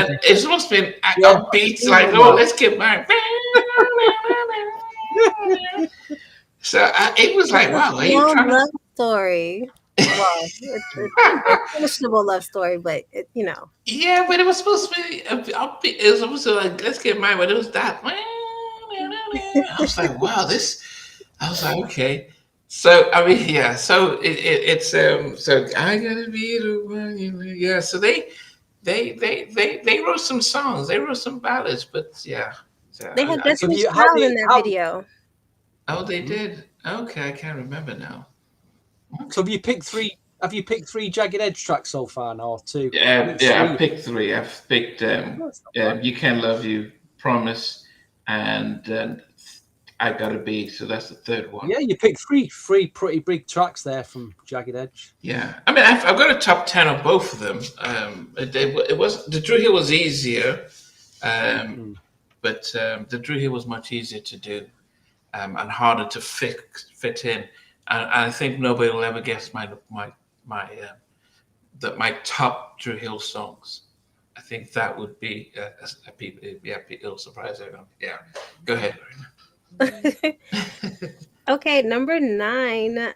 upbeat, like, oh, let's get married. So it was like, wow, are you trying love story. Well, it's a questionable love story, but Yeah, but it was supposed to be upbeat. It was supposed to like, let's get married, but it was that. I was like, wow, this. I was like, okay. So I mean, yeah. So it's So I gotta be the one. Yeah. So they wrote some songs. They wrote some ballads, but yeah. So they had Destiny's Child in that video. Oh, they did. Okay, I can't remember now. Okay. So have you picked 3? Have you picked 3 Jagged Edge tracks so far now, or 2? Yeah, I picked 3. I've picked "You Can't Love You," "Promise," and "I Gotta Be." So that's the third one. Yeah, you picked 3 pretty big tracks there from Jagged Edge. Yeah, I mean, I've got a top 10 of both of them. It was the Dru Hill was easier, but the Dru Hill was much easier to do and harder to fit in. And I think nobody will ever guess my top Dru Hill songs. I think that would be it'll surprise everyone. Yeah, go ahead. Okay, number 9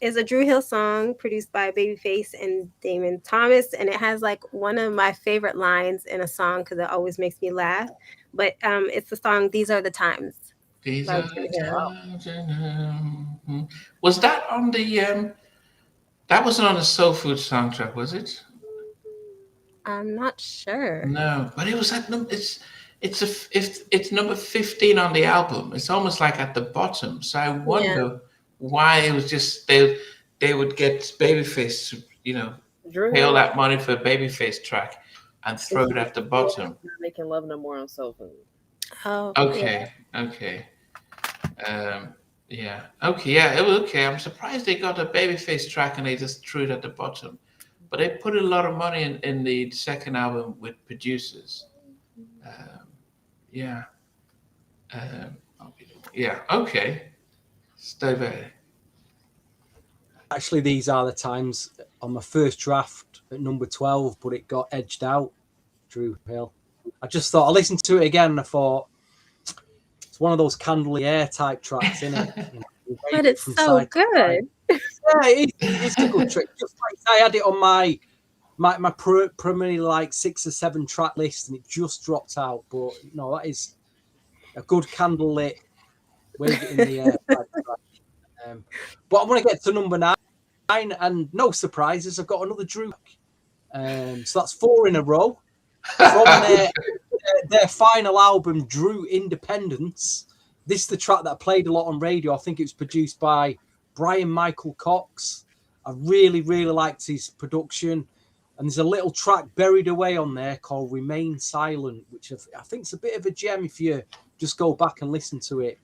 is a Dru Hill song produced by Babyface and Damon Thomas, and it has like one of my favorite lines in a song because it always makes me laugh. But it's the song "These Are the Times." These are the times. Was that on the? That wasn't on the Soul Food soundtrack, was it? I'm not sure. No, but it was at number. It's number 15 on the album. It's almost like at the bottom. So I wonder why it was just they would get Babyface to, Dru pay all Hill that money for a Babyface track and throw is it at the Dru Hill bottom. not making love no more on Soul Food. Oh, yeah. Okay. Yeah. Okay. Yeah. It was okay. I'm surprised they got a Babyface track and they just threw it at the bottom. But they put a lot of money in the second album with producers. Yeah. Yeah. Okay. Stay there. Actually, these are the times on my first draft at number 12, but it got edged out. Dru Hill. I just thought I listened to it again and I thought it's one of those Candle in the Air type tracks, isn't it? But it's so good. Yeah, it's a good track. Just like I had it on my primarily like 6 or 7 track list, and it just dropped out. But that is a good candlelit wave it in the air type track. But I'm going to get to number 9, and no surprises, I've got another Dru. So that's 4 in a row from their final album, Dru Independence. This is the track that I played a lot on radio. I think it was produced by Brian Michael Cox. I really, really liked his production. And there's a little track buried away on there called Remain Silent, which I think is a bit of a gem if you just go back and listen to it.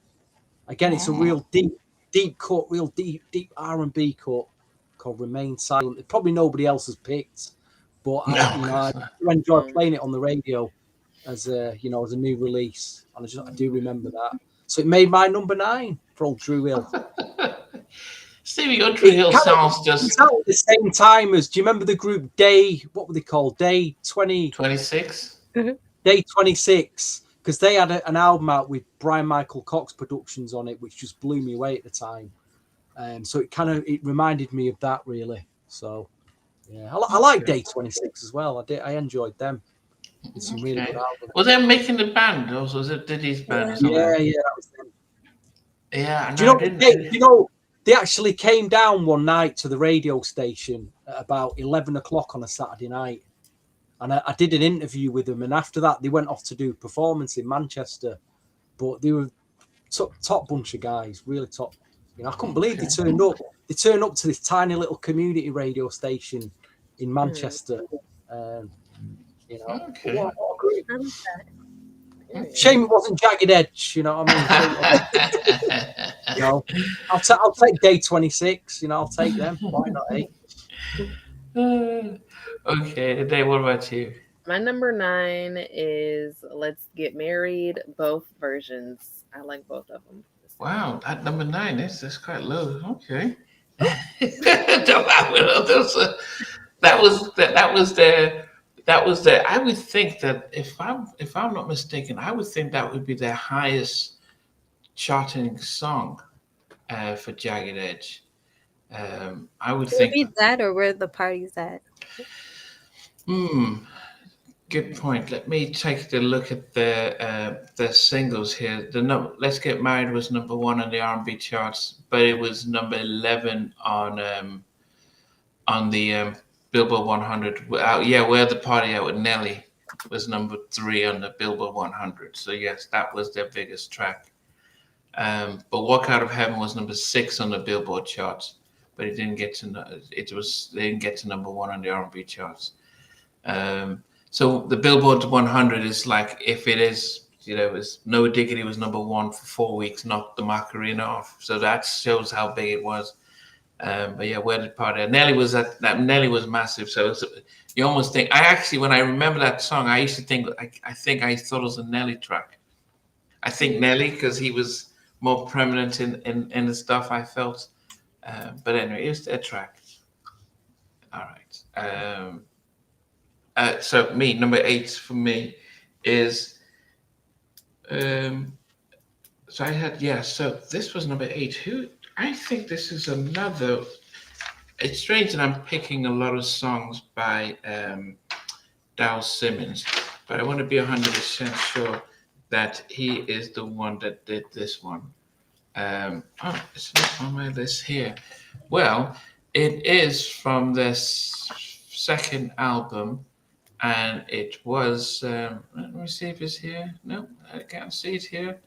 Again, it's a real deep cut, real deep R&B cut called Remain Silent. Probably nobody else has picked, but I enjoy playing it on the radio as a new release. And I do remember that. So it made my number 9 for old Dru Hill. Stevie, your Dru Hill sounds just... It's out at the same time as... Do you remember the group Day... What were they called? Day 26? Day 26. Because they had an album out with Brian Michael Cox productions on it, which just blew me away at the time. So it reminded me of that, really. So, yeah. I like Day 26 as well. I enjoyed them. It's some really good albums. Was they making the band? Or was it Diddy's band? Yeah, that was them. Yeah. Do you know, they actually came down one night to the radio station at about 11 o'clock on a Saturday night. And I did an interview with them. And after that, they went off to do a performance in Manchester. But they were top bunch of guys, really top. I couldn't believe they turned up. They turned up to this tiny little community radio station in Manchester. What a great. Shame it wasn't Jagged Edge, you know what I mean? I'll take Day 26, I'll take them. Why not, eh? Okay, Dave, what about you? My number 9 is Let's Get Married, both versions. I like both of them. Wow, at number 9, that's quite low. Okay. That was their. I would think that if I'm not mistaken, I would think that would be their highest charting song for Jagged Edge. I would think. Maybe that, or where the party's at. Good point. Let me take a look at their singles here. Let's Get Married was number 1 on the R&B charts, but it was number 11 on the Billboard 100. Where the Party At with Nelly was number 3 on the Billboard 100. So yes, that was their biggest track. But Walk Out of Heaven was number 6 on the Billboard charts, but it didn't get to. They didn't get to number 1 on the R&B charts. So the Billboard 100 is like, if it is, it was No Diggity was number 1 for 4 weeks, knocked the Macarena off. So that shows how big it was. But yeah, Where Did Party At? Nelly was that Nelly was massive. So you almost think, when I remember that song, I used to think, I thought it was a Nelly track. I think Nelly, because he was more prominent in the stuff I felt. But anyway, it was a track. All right. So number 8 for me is, so this was number 8. I think this is another, it's strange that I'm picking a lot of songs by Dal Simmons, but I want to be 100% sure that he is the one that did this one. It's not on my list here. Well, it is from this second album, and it was, let me see if it's here. No, I can't see it here.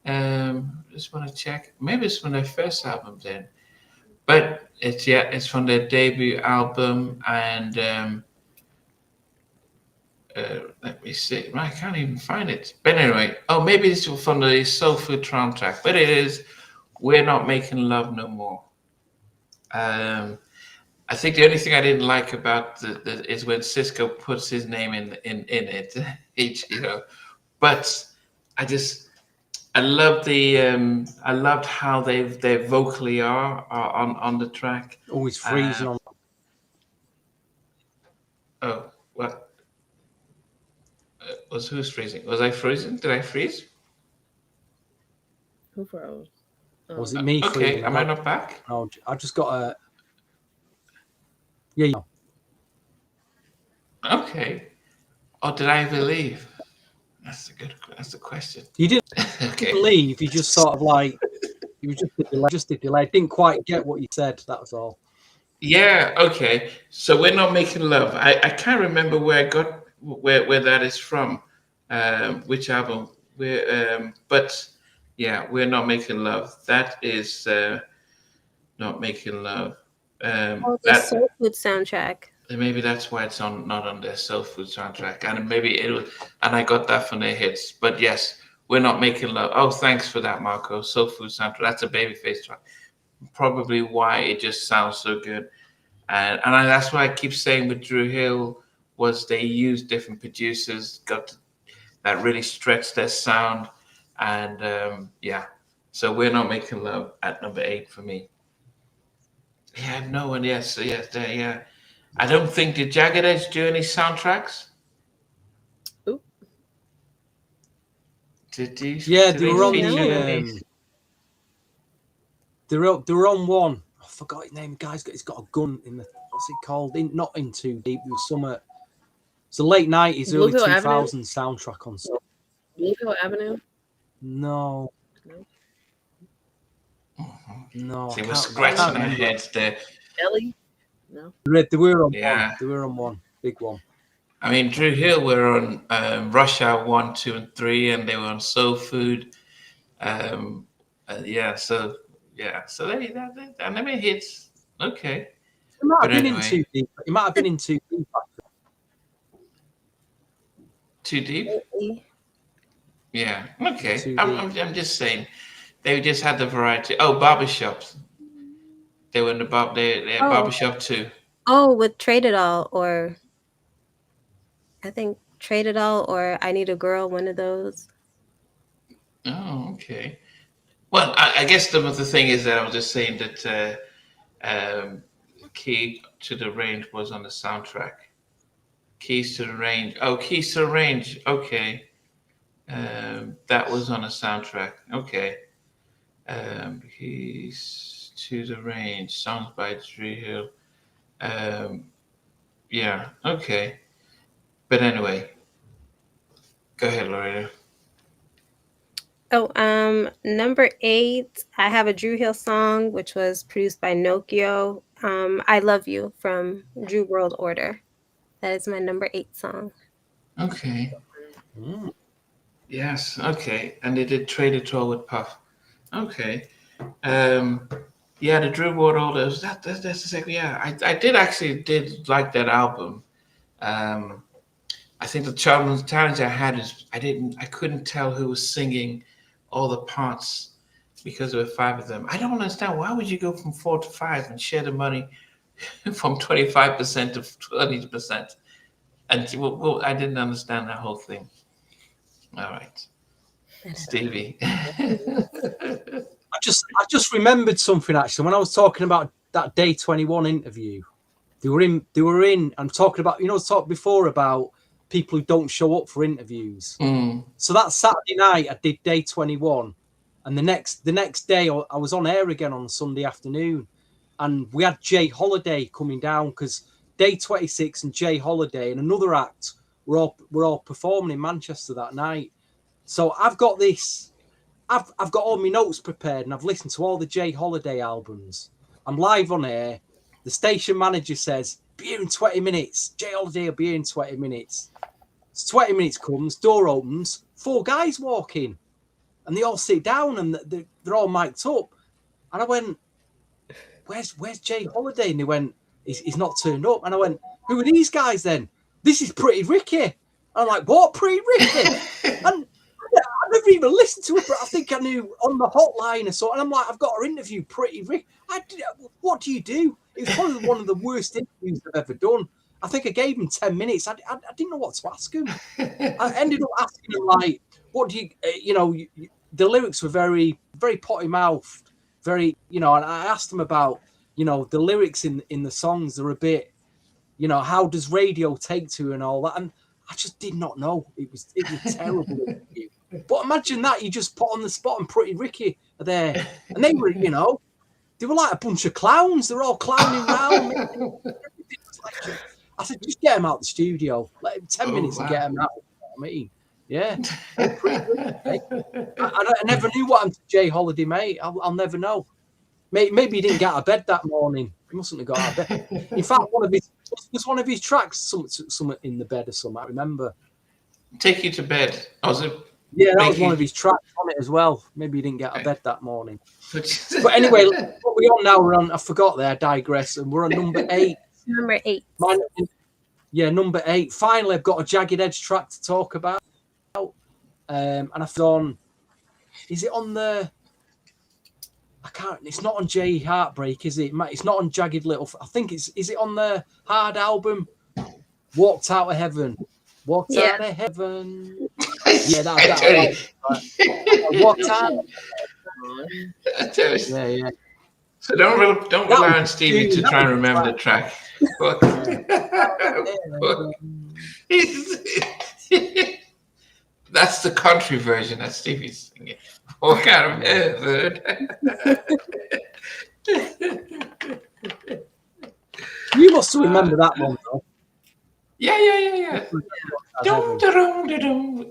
Just want to check. Maybe it's from their first album then, but it's from their debut album. And let me see. I can't even find it. But anyway, maybe it's from the Soul Food soundtrack. But it is "We're Not Making Love No More." I think the only thing I didn't like about is when Cisco puts his name in it, But I loved how they vocally are on the track. Always freezing on. Oh, what? Who's freezing? Was I freezing? Did I freeze? Who froze? Was it me? Okay, freezing? am I not back? No, I just got a. Yeah. Okay. Or did I ever leave? That's the question. You didn't Okay. leave. You just sort of like. You were just a delay. Didn't quite get what you said. That was all. Yeah. Okay. So "We're Not Making Love." I can't remember where I got where that is from. Which album? But yeah, "We're Not Making Love." That is "Not Making Love." The Soul Food soundtrack. Maybe that's why it's not on their Soul Food soundtrack, and maybe it was. And I got that from their hits. But yes, "We're Not Making Love." Oh, thanks for that, Marco. Soul Food soundtrack. That's a Babyface track. Probably why it just sounds so good, and that's why I keep saying with Dru Hill was they used different producers, that really stretched their sound, and so "We're Not Making Love" at number 8 for me. Yeah, no one. Yes, yeah. I don't think did Jagged Edge do any soundtracks. Oop. Did you? Yeah, did they were on feature the. any? They were on one. I forgot his name. The guy's got a gun in the. What's it called? Not in Too Deep. It was somewhere. It's a late 90s, early 2000s soundtrack on. Blue Hill Avenue. No. No. See, we're scratching our heads there. Ellie. No. They were on Yeah. one. They were on one. Big one. I mean, Dru Hill were on Rush Hour 1, 2, and 3, and they were on Soul Food. So they made hits. Okay. It might have But been anyway. in Too Deep. It might have been in Too Deep. Too deep? Yeah. Okay. Too I'm just saying, they just had the variety. Oh, barbershops. They were in the they had barbershop too. Oh, with Trade It All, or I think Trade It All, or I Need a Girl, one of those. Oh, okay. Well, I guess the thing is that I was just saying that Key to the Range was on the soundtrack. Keys to the Range. Oh, Keys to the Range. Okay. That was on a soundtrack. Okay. Keys to the Range. Songs by Dru Hill. Yeah. Okay. But anyway, go ahead, Loretta. Oh, number 8, I have a Dru Hill song, which was produced by Nokio. I Love You from Dru World Order. That is my number 8 song. Okay. Yes. Okay. And they did Trade It All with Puff. Okay. Yeah, the Dru World Order. That's exactly. Yeah, I did like that album. I think the challenge I had is I couldn't tell who was singing all the parts because there were 5 of them. I don't understand, why would you go from 4 to 5 and share the money from 25% to 20%? And well, I didn't understand that whole thing. All right, Stevie. I just remembered something actually when I was talking about that Day 21 interview. They were in. I'm talking about, I talked before about people who don't show up for interviews. So that Saturday night I did Day 21, and the next day I was on air again on Sunday afternoon, and we had Jay Holiday coming down because Day 26 and Jay Holiday and another act were all performing in Manchester that night. So I've got all my notes prepared, and I've listened to all the Jay Holiday albums. I'm live on air. The station manager says, "Be here in 20 minutes. Jay Holiday will be here in 20 minutes." So 20 minutes comes, door opens, 4 guys walk in. and they all sit down and they're all mic'd up. And I went, where's Jay Holiday? And they went, he's not turned up. And I went, who are these guys then? This is Pretty Ricky. And I'm like, what, Pretty Ricky? And I never even listened to her, but I think I knew on the hotline or so. And I'm like, I've got her interview, Pretty Ricky. What do you do? It was probably one of the worst interviews I've ever done. I think I gave him 10 minutes. I didn't know what to ask him. I ended up asking him, like, what do you, the lyrics were very, very potty mouthed, very, and I asked him about, the lyrics in the songs are a bit, how does radio take to and all that. And I just did not know. It was terrible. But imagine that you just put on the spot and Pretty Ricky are there. And they were, they were like a bunch of clowns. They're all clowning around. I said, just get him out the studio. Let him 10 minutes and get him out. I mean, yeah. I never knew what happened to Jay Holiday, mate. I'll never know. Maybe he didn't get out of bed that morning. He mustn't have got out of bed. In fact, one of his tracks, something in the bed or something, I remember. Take You to Bed. Was it? Yeah, that was one of his tracks on it as well. Maybe he didn't get out of bed that morning. But anyway, what are we on now? We're on, I forgot there, I digress. And we're on number 8. Number 8. Number 8. Finally, I've got a Jagged Edge track to talk about. And I've done. Is it on the? I can't. It's not on J Heartbreak, is it? It's not on Jagged Little. I think it's. Is it on the Hard album? Walked Out of Heaven. Walked Out of Heaven. Yeah, that. Walked Out. Yeah. So don't rely on Stevie to try and remember the track. That's the country version that Stevie's singing. Walk out of heaven. You must remember that one, though. Yeah.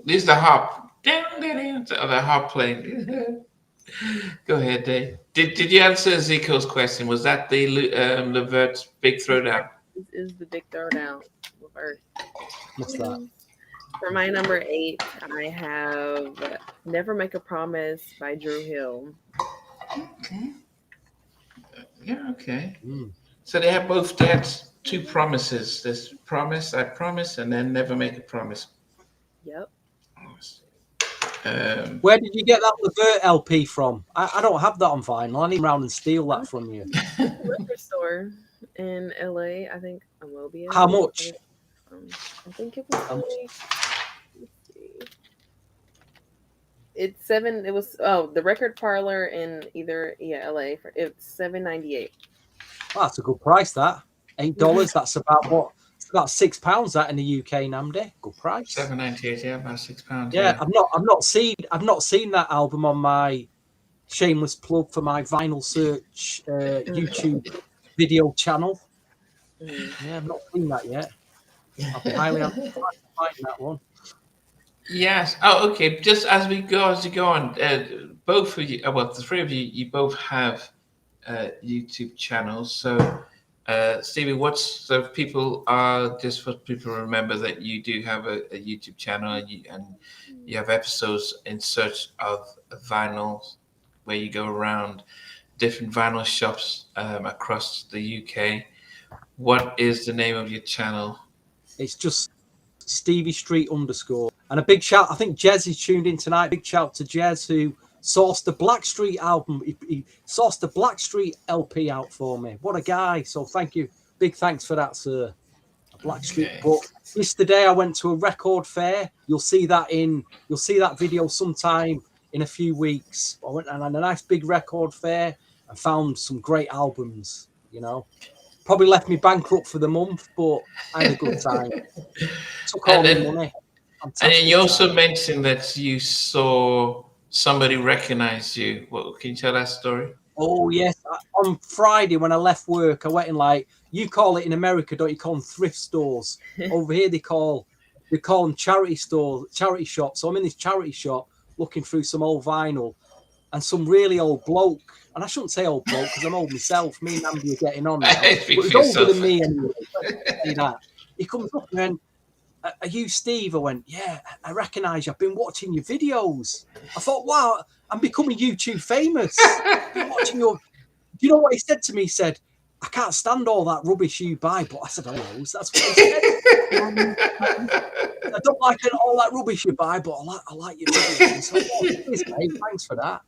This is the harp. The harp playing. Go ahead, Dave. Did you answer Zico's question? Was that the Levert's Big Throwdown? This is the Big Throwdown. Levert. What's that? For my number 8, I have Never Make a Promise by Dru Hill. Okay. Yeah, okay. So they had 2 promises. There's Promise, I Promise, and then Never Make a Promise. Yep. Where did you get that Levert LP from? I don't have that on vinyl. I need round and steal that from you. Record store in LA, I think Amobia. How much? I think it was only, let's see. It's $7. It was the record parlor in LA it's $7.98. Oh, that's a good price. That $8. That's about what? It's about £6 that in the UK, Namdi. Good price. $7.98. Yeah, about £6. Yeah, I've not seen that album on my shameless plug for my Vinyl Search YouTube video channel. Yeah, I've not seen that yet. I'll be highly anticipating that one. Yes. Oh, okay. Just as you go on, both of you, well, the 3 of you, you both have YouTube channels. So, Stevie, so people are just for people to remember that you do have a YouTube channel and you have episodes in search of vinyl, where you go around different vinyl shops across the UK. What is the name of your channel? It's just Stevie Street _ And a big shout, I think Jez is tuned in tonight. Big shout to Jez who sourced the Blackstreet album. He sourced the Blackstreet LP out for me. What a guy. So thank you. Big thanks for that, sir. Blackstreet. Okay. But yesterday I went to a record fair. You'll see that video sometime in a few weeks. I went and had a nice big record fair and found some great albums, Probably left me bankrupt for the month, but I had a good time. Took all the money. And then you also mentioned that you saw somebody recognize you. Can you tell that story? Oh, yes. On Friday when I left work, I went in you call it in America, don't you call them thrift stores? Over here they call them charity stores, charity shops. So I'm in this charity shop looking through some old vinyl and some really old bloke. And I shouldn't say old bloke because I'm old myself. Me and Andy are getting on now. But he's older than me anyway. Say that. He comes up and are you Steve? I went, yeah, I recognise you. I've been watching your videos. I thought, wow, I'm becoming YouTube famous. I've been watching your... Do you know what he said to me? He said, I can't stand all that rubbish you buy. But I said, oh, that's what he said. I don't like all that rubbish you buy, but I like your videos. So, cheers, mate. Thanks for that.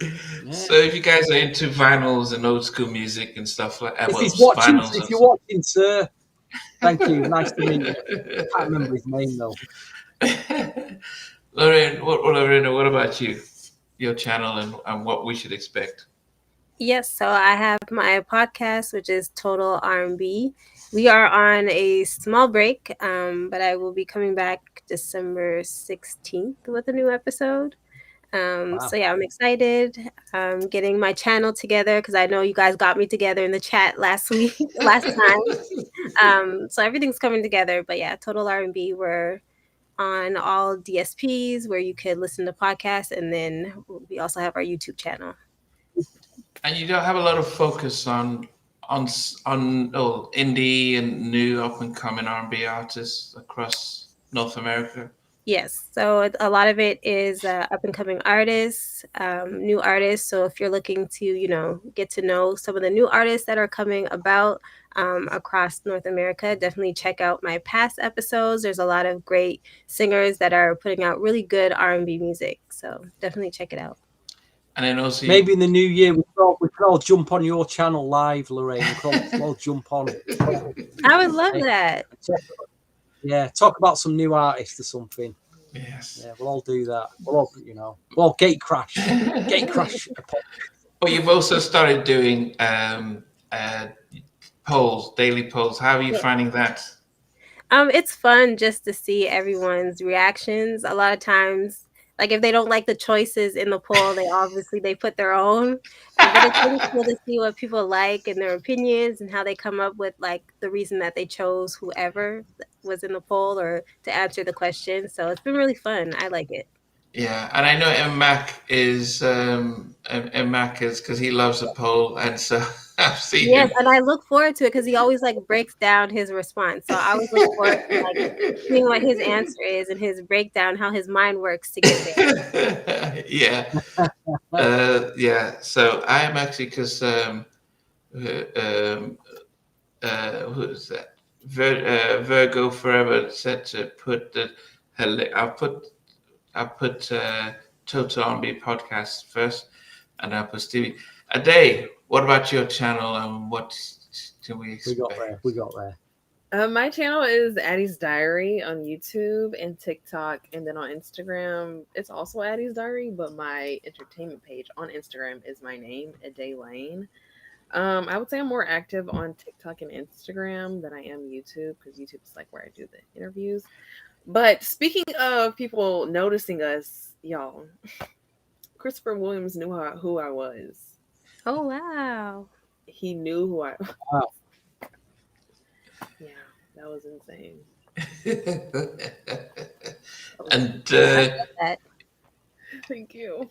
Yeah. So if you guys are into vinyls and old school music and stuff like that, If you're watching, sir, thank you. Nice to meet you. I can't remember his name though. Lorraine, what about you? Your channel and what we should expect? Yes, so I have my podcast, which is Total R&B. We are on a small break, but I will be coming back December 16th with a new episode. Wow. So yeah, I'm excited. Getting my channel together because I know you guys got me together in the chat last time. So everything's coming together. But yeah, Total R&B. We're on all DSPs where you could listen to podcasts, and then we also have our YouTube channel. And you don't have a lot of focus on indie and new up and coming R&B artists across North America. Yes, so a lot of it is up and coming artists, new artists. So if you're looking to, get to know some of the new artists that are coming about across North America, definitely check out my past episodes. There's a lot of great singers that are putting out really good R&B music. So definitely check it out. And then also maybe in the new year we could all jump on your channel live, Lorraine. We could all jump on. I would love that. Yeah, talk about some new artists or something. Yes. Yeah, we'll all do that. We'll all gate crash. But you've also started doing polls, daily polls. How are you finding that? It's fun just to see everyone's reactions. A lot of times, like if they don't like the choices in the poll, they put their own. But it's really cool to see what people like and their opinions and how they come up with like the reason that they chose whoever was in the poll or to answer the question. So it's been really fun. I like it. Yeah, and I know Mac is because he loves a poll, and so I've seen him. Yes, and I look forward to it because he always like breaks down his response. So I always look forward to like seeing what his answer is and his breakdown, how his mind works to get there. Yeah, yeah. So I am actually because who is that? Virgo Forever said to put the. I put Total R&B Podcast first, and I put Stevie. Ade, what about your channel and what can we expect? We got there. My channel is Addie's Diary on YouTube and TikTok, and then on Instagram, it's also Addie's Diary, but my entertainment page on Instagram is my name, Ade Lane. I would say I'm more active on TikTok and Instagram than I am YouTube, because YouTube is like where I do the interviews. But speaking of people noticing us, y'all, Christopher Williams knew who I was. Oh, wow. He knew who I was. Wow. Yeah, that was insane. And thank you.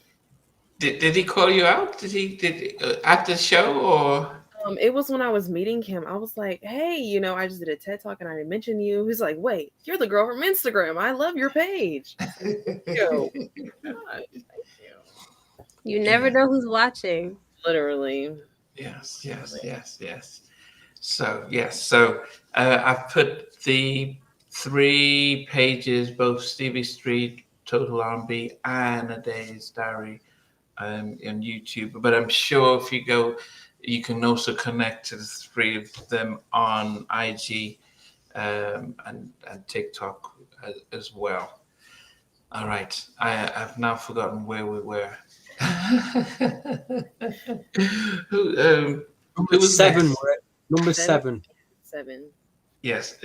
Did he call you out? Did he at the show or? It was when I was meeting him. I was like, hey, I just did a TED Talk and I didn't mention you. He's like, wait, you're the girl from Instagram. I love your page. Thank you. Thank you. You never know who's watching. Literally. Yes. So, yes. So I've put the 3 pages, both Stevie Street, Total R&B, and Ade's Diary on YouTube. But I'm sure if you go, you can also connect to the 3 of them on IG and TikTok as well. All right. I've now forgotten where we were. Who was 7? next? Number 7. 7. Yes.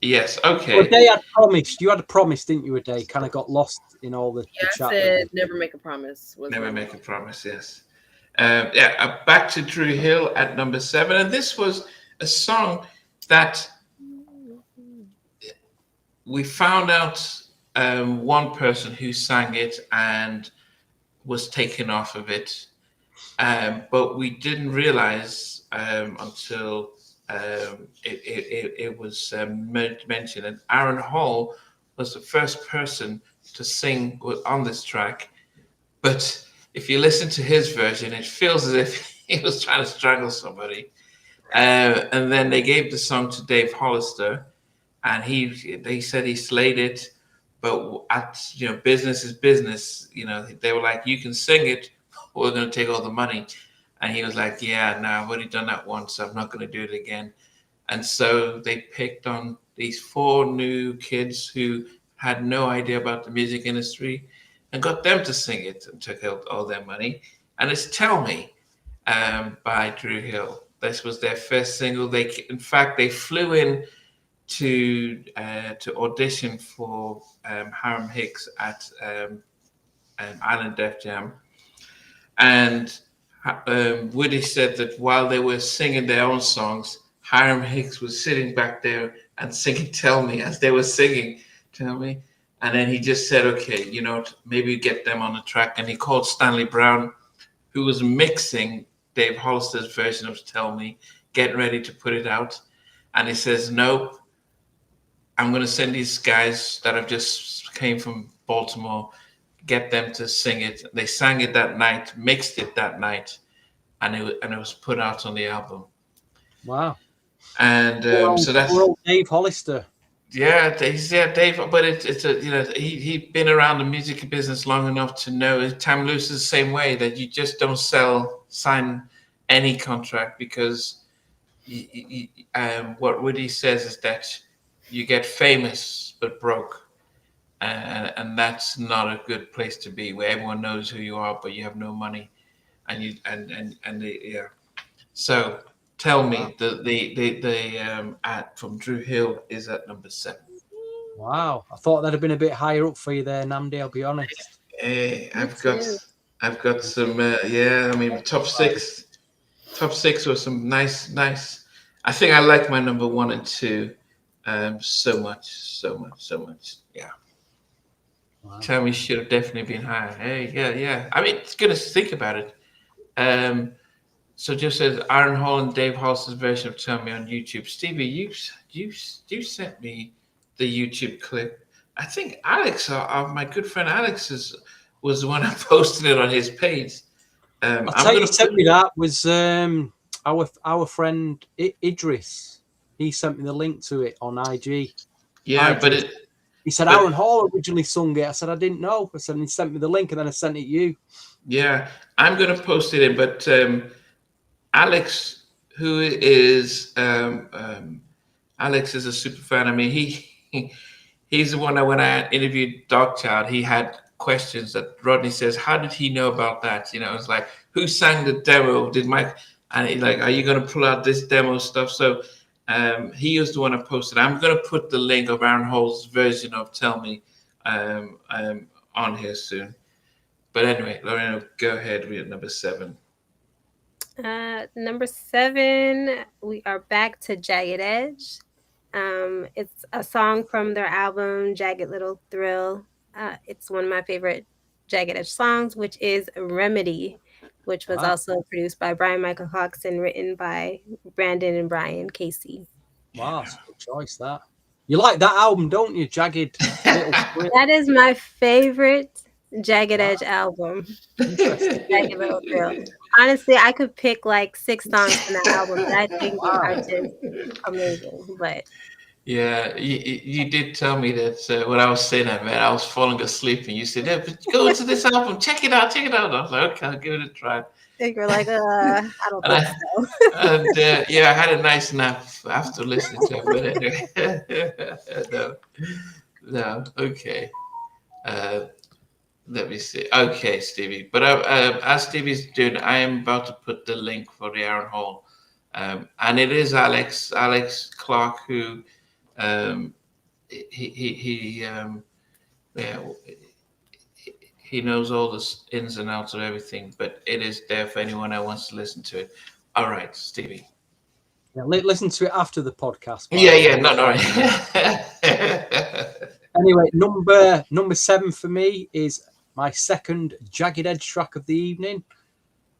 Yes. Okay. Well, Ade had promised. You had a promise, didn't you, Ade? Kind of got lost in all the chat. I said never make a promise. Never make a promise. Yes. Back to Dru Hill at number 7, and this was a song that we found out one person who sang it and was taken off of it, but we didn't realize until it was mentioned, and Aaron Hall was the first person to sing on this track. But if you listen to his version, it feels as if he was trying to strangle somebody. And then they gave the song to Dave Hollister, and they said he slayed it. But business is business. They were like, you can sing it, we're going to take all the money. And he was like, yeah, no, I've already done that once, so I'm not going to do it again. And so they picked on these 4 new kids who had no idea about the music industry and got them to sing it and took out all their money. And it's Tell Me by Dru Hill. This was their first single. They flew in to audition for Hiram Hicks at Island Def Jam. And Woody said that while they were singing their own songs, Hiram Hicks was sitting back there and singing Tell Me as they were singing Tell Me. And then he just said, okay, maybe get them on the track. And he called Stanley Brown, who was mixing Dave Hollister's version of Tell Me, getting ready to put it out. And he says, nope, I'm going to send these guys that have just came from Baltimore, get them to sing it. They sang it that night, mixed it that night, and it was put out on the album. Wow. And so that's Dave Hollister. Yeah, Dave. But he'd been around the music business long enough to know Tam Lewis is the same way, that you just don't sign any contract, because what Woody says is that you get famous but broke, and that's not a good place to be, where everyone knows who you are but you have no money, So Tell Me, the ad from Dru Hill is at number 7. Wow, I thought that'd have been a bit higher up for you there, Namdi. I'll be honest. Hey, I've got some. Top six were some nice. I think I like my number 1 and 2 so much. Yeah. Wow. Tell Me should have definitely been higher. Hey, yeah. I mean, it's good to think about it. So just says Aaron Hall and Dave Hollister's version of Tell Me on YouTube. Stevie, you sent me the YouTube clip. I think Alex, my good friend Alex, was the one who posted it on his page. I'll tell you, sent me that was our friend Idris. He sent me the link to it on IG. Yeah, he said Aaron Hall originally sung it. I said I didn't know. I said he sent me the link, and then I sent it you. Yeah, I'm gonna post it in, but Alex, who is Alex is a super fan. I mean, he's the one that when I interviewed Dogchild, he had questions that Rodney says, how did he know about that? It's like, who sang the demo? Did Mike? And he's like, are you going to pull out this demo stuff? So he was the one that posted. I'm going to put the link of Aaron Hall's version of Tell Me on here soon. But anyway, Lorena, go ahead with number 7. Number 7, we are back to Jagged Edge. It's a song from their album Jagged Little Thrill. It's one of my favorite Jagged Edge songs, which is Remedy, which was also produced by Brian Michael Cox and written by Brandon and Brian Casey. Wow, that's a good choice, that. You like that album, don't you? Jagged Little Thrill. That is my favorite Jagged Edge album. Jagged Little Thrill. Honestly, I could pick like 6 songs from that album that I think are just amazing. But yeah, you did tell me that when I was saying that, man, I was falling asleep, and you said, "Yeah, but go into this album, check it out." I was like, "Okay, I'll give it a try." You're like, I don't think so. And I had a nice nap after listening to it. But anyway, no, okay. Let me see. Okay, Stevie. But as Stevie's doing, I am about to put the link for the Aaron Hall, and it is Alex Clark, who he knows all the ins and outs of everything. But it is there for anyone that wants to listen to it. All right, Stevie. Yeah, listen to it after the podcast. Yeah, no. Anyway, number 7 for me is my second Jagged Edge track of the evening,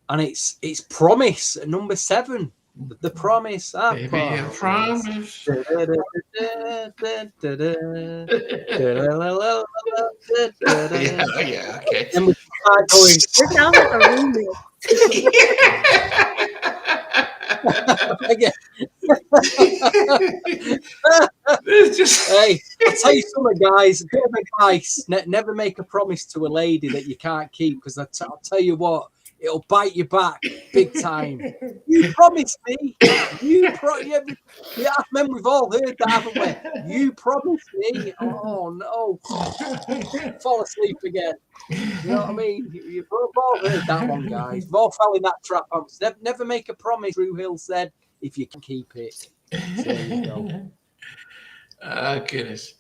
and it's Promise at number 7. The promise, I Baby, I promise. promise. Yeah, okay. And we start going. It sounds like a remix. Again. It's just Hey, I'll tell you something, guys. A bit of advice: never make a promise to a lady that you can't keep, because I'll tell you what, it'll bite you back big time. You promised me. Yeah, men, we've all heard that, haven't we? You promised me. Oh no, fall asleep again. You know what I mean? You've all heard that one, guys. We've all fell in that trap. Never make a promise. Dru Hill said, if you can keep it. So there you go. Oh, goodness.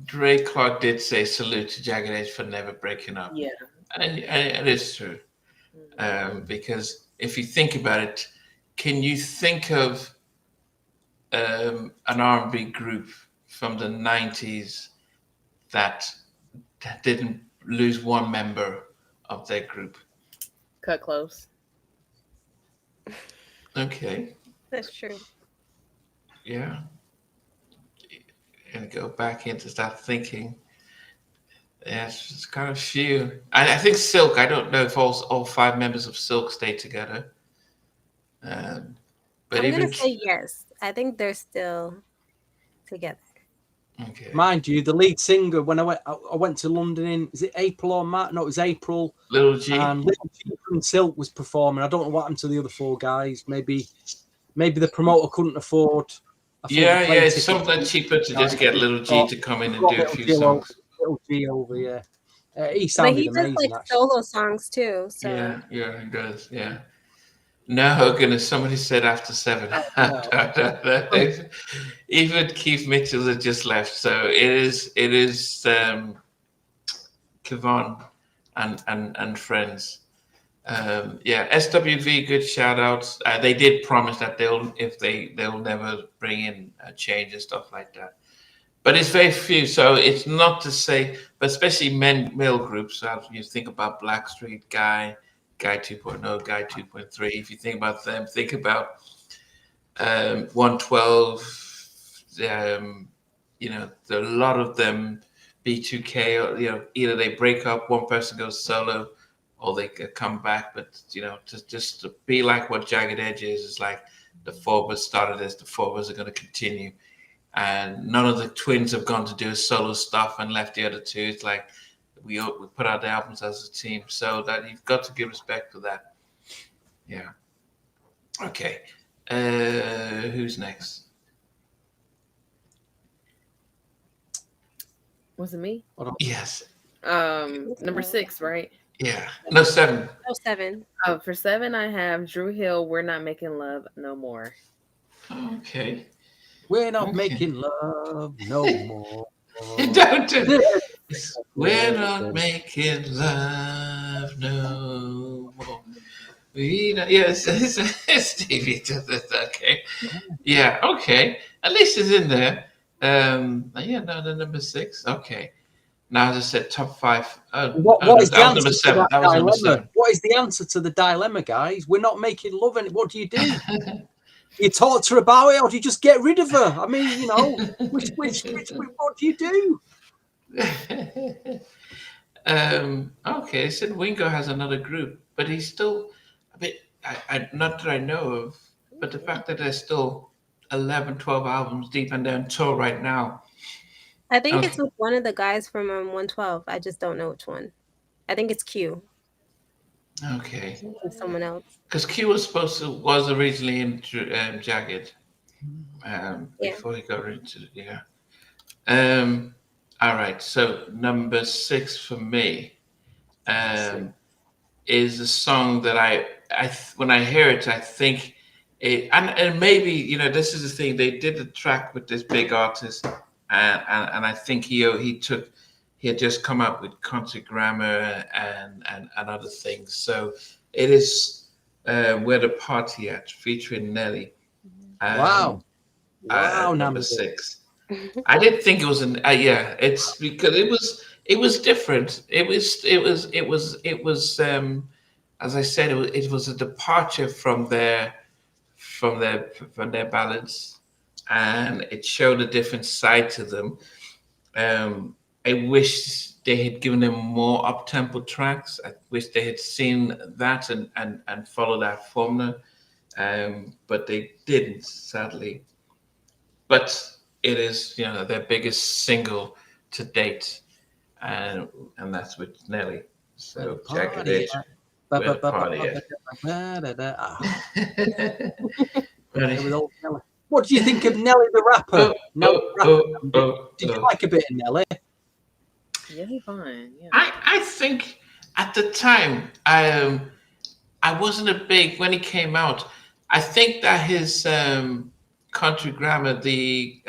Dre Clark did say salute to Jagged Edge for never breaking up. Yeah. And it is true. Because if you think about it, can you think of an R&B group from the 90s that didn't lose one member of their group? Cut close. Okay. That's true. Yeah. And go back into start thinking. Yeah, it's kind of few. I think Silk. I don't know if all 5 members of Silk stay together. But I'm even gonna say yes. I think they're still together. okay. Mind you, the lead singer, when I went to London in, is it April or March? No, it was April. Little G. And Little G from Silk was performing. I don't know what happened to the other 4 guys. Maybe the promoter couldn't afford. Yeah, it's something cheaper to just get Little G to come in and do a few songs. Little G over, yeah. He But sounded he does amazing, like actually. solo songs too. So Yeah, he does. Yeah. No, goodness, somebody said after 7. Even Keith Mitchell had just left, so it is Kevon and friends. SWV, good shout outs. They did promise that they'll never bring in a change and stuff like that. But it's very few, so it's not to say, but especially male groups. So you think about Blackstreet, Guy 2.0, Guy 2.3. If you think about them, think about 112. There are a lot of them. B2K, or either they break up, one person goes solo, or they could come back. But just to be like what Jagged Edge is like the 4 of us started as the 4 of us are going to continue. And none of the twins have gone to do solo stuff and left the other 2. It's like we put out the albums as a team, so that you've got to give respect to that. Yeah. Okay. Who's next? Was it me? Yes. Number 6, right? Yeah. No, 7. no 7. For 7, I have Dru Hill. We're not making love no more. Okay. We're not making love no more. Don't do it. We're not making love no more. Yes, Stevie does this. Okay. Yeah, okay. At least it's in there. The number 6. Okay. Now, as I said, top 5. What is the answer number to 7. that That was number dilemma? 7. What is the answer to the dilemma, guys? We're not making love. What do? You talk to her about it, or do you just get rid of her? I mean, which what do you do? Okay, said Wingo has another group, but he's still a bit, not that I know of, but the fact that there's still 11, 12 albums deep and they're on tour right now. I think it's with one of the guys from 112. I just don't know which one. I think it's Q. Okay. Someone else. Because Q was originally in Jagged before he got into all right, so number 6 for me is a song that I when I hear it, I think it, and maybe this is the thing, they did the track with this big artist, and I think he had just come up with Country Grammar and other things. So it is Where the Party At, featuring Nelly. Wow, number 6. I didn't think it was it's because it was different. It was as I said, it was a departure from their from their ballads, and it showed a different side to them. I wish they had given them more up-tempo tracks. I wish they had seen that and followed that formula, but they didn't, sadly. But it is, their biggest single to date, and that's with Nelly. So Jagged Edge, where the party at. What do you think of Nelly the rapper? Did you like a bit of Nelly? Yeah, he's fine. Yeah. I think at the time I wasn't a big when he came out. I think that his country grammar, the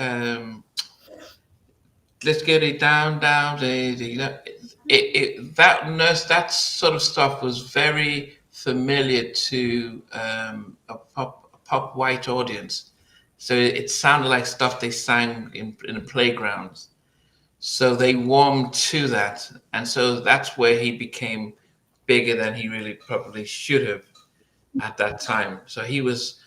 let's get it down, that sort of stuff was very familiar to a pop white audience. So it sounded like stuff they sang in the playgrounds. So they warmed to that, and so that's where he became bigger than he really probably should have at that time. So he was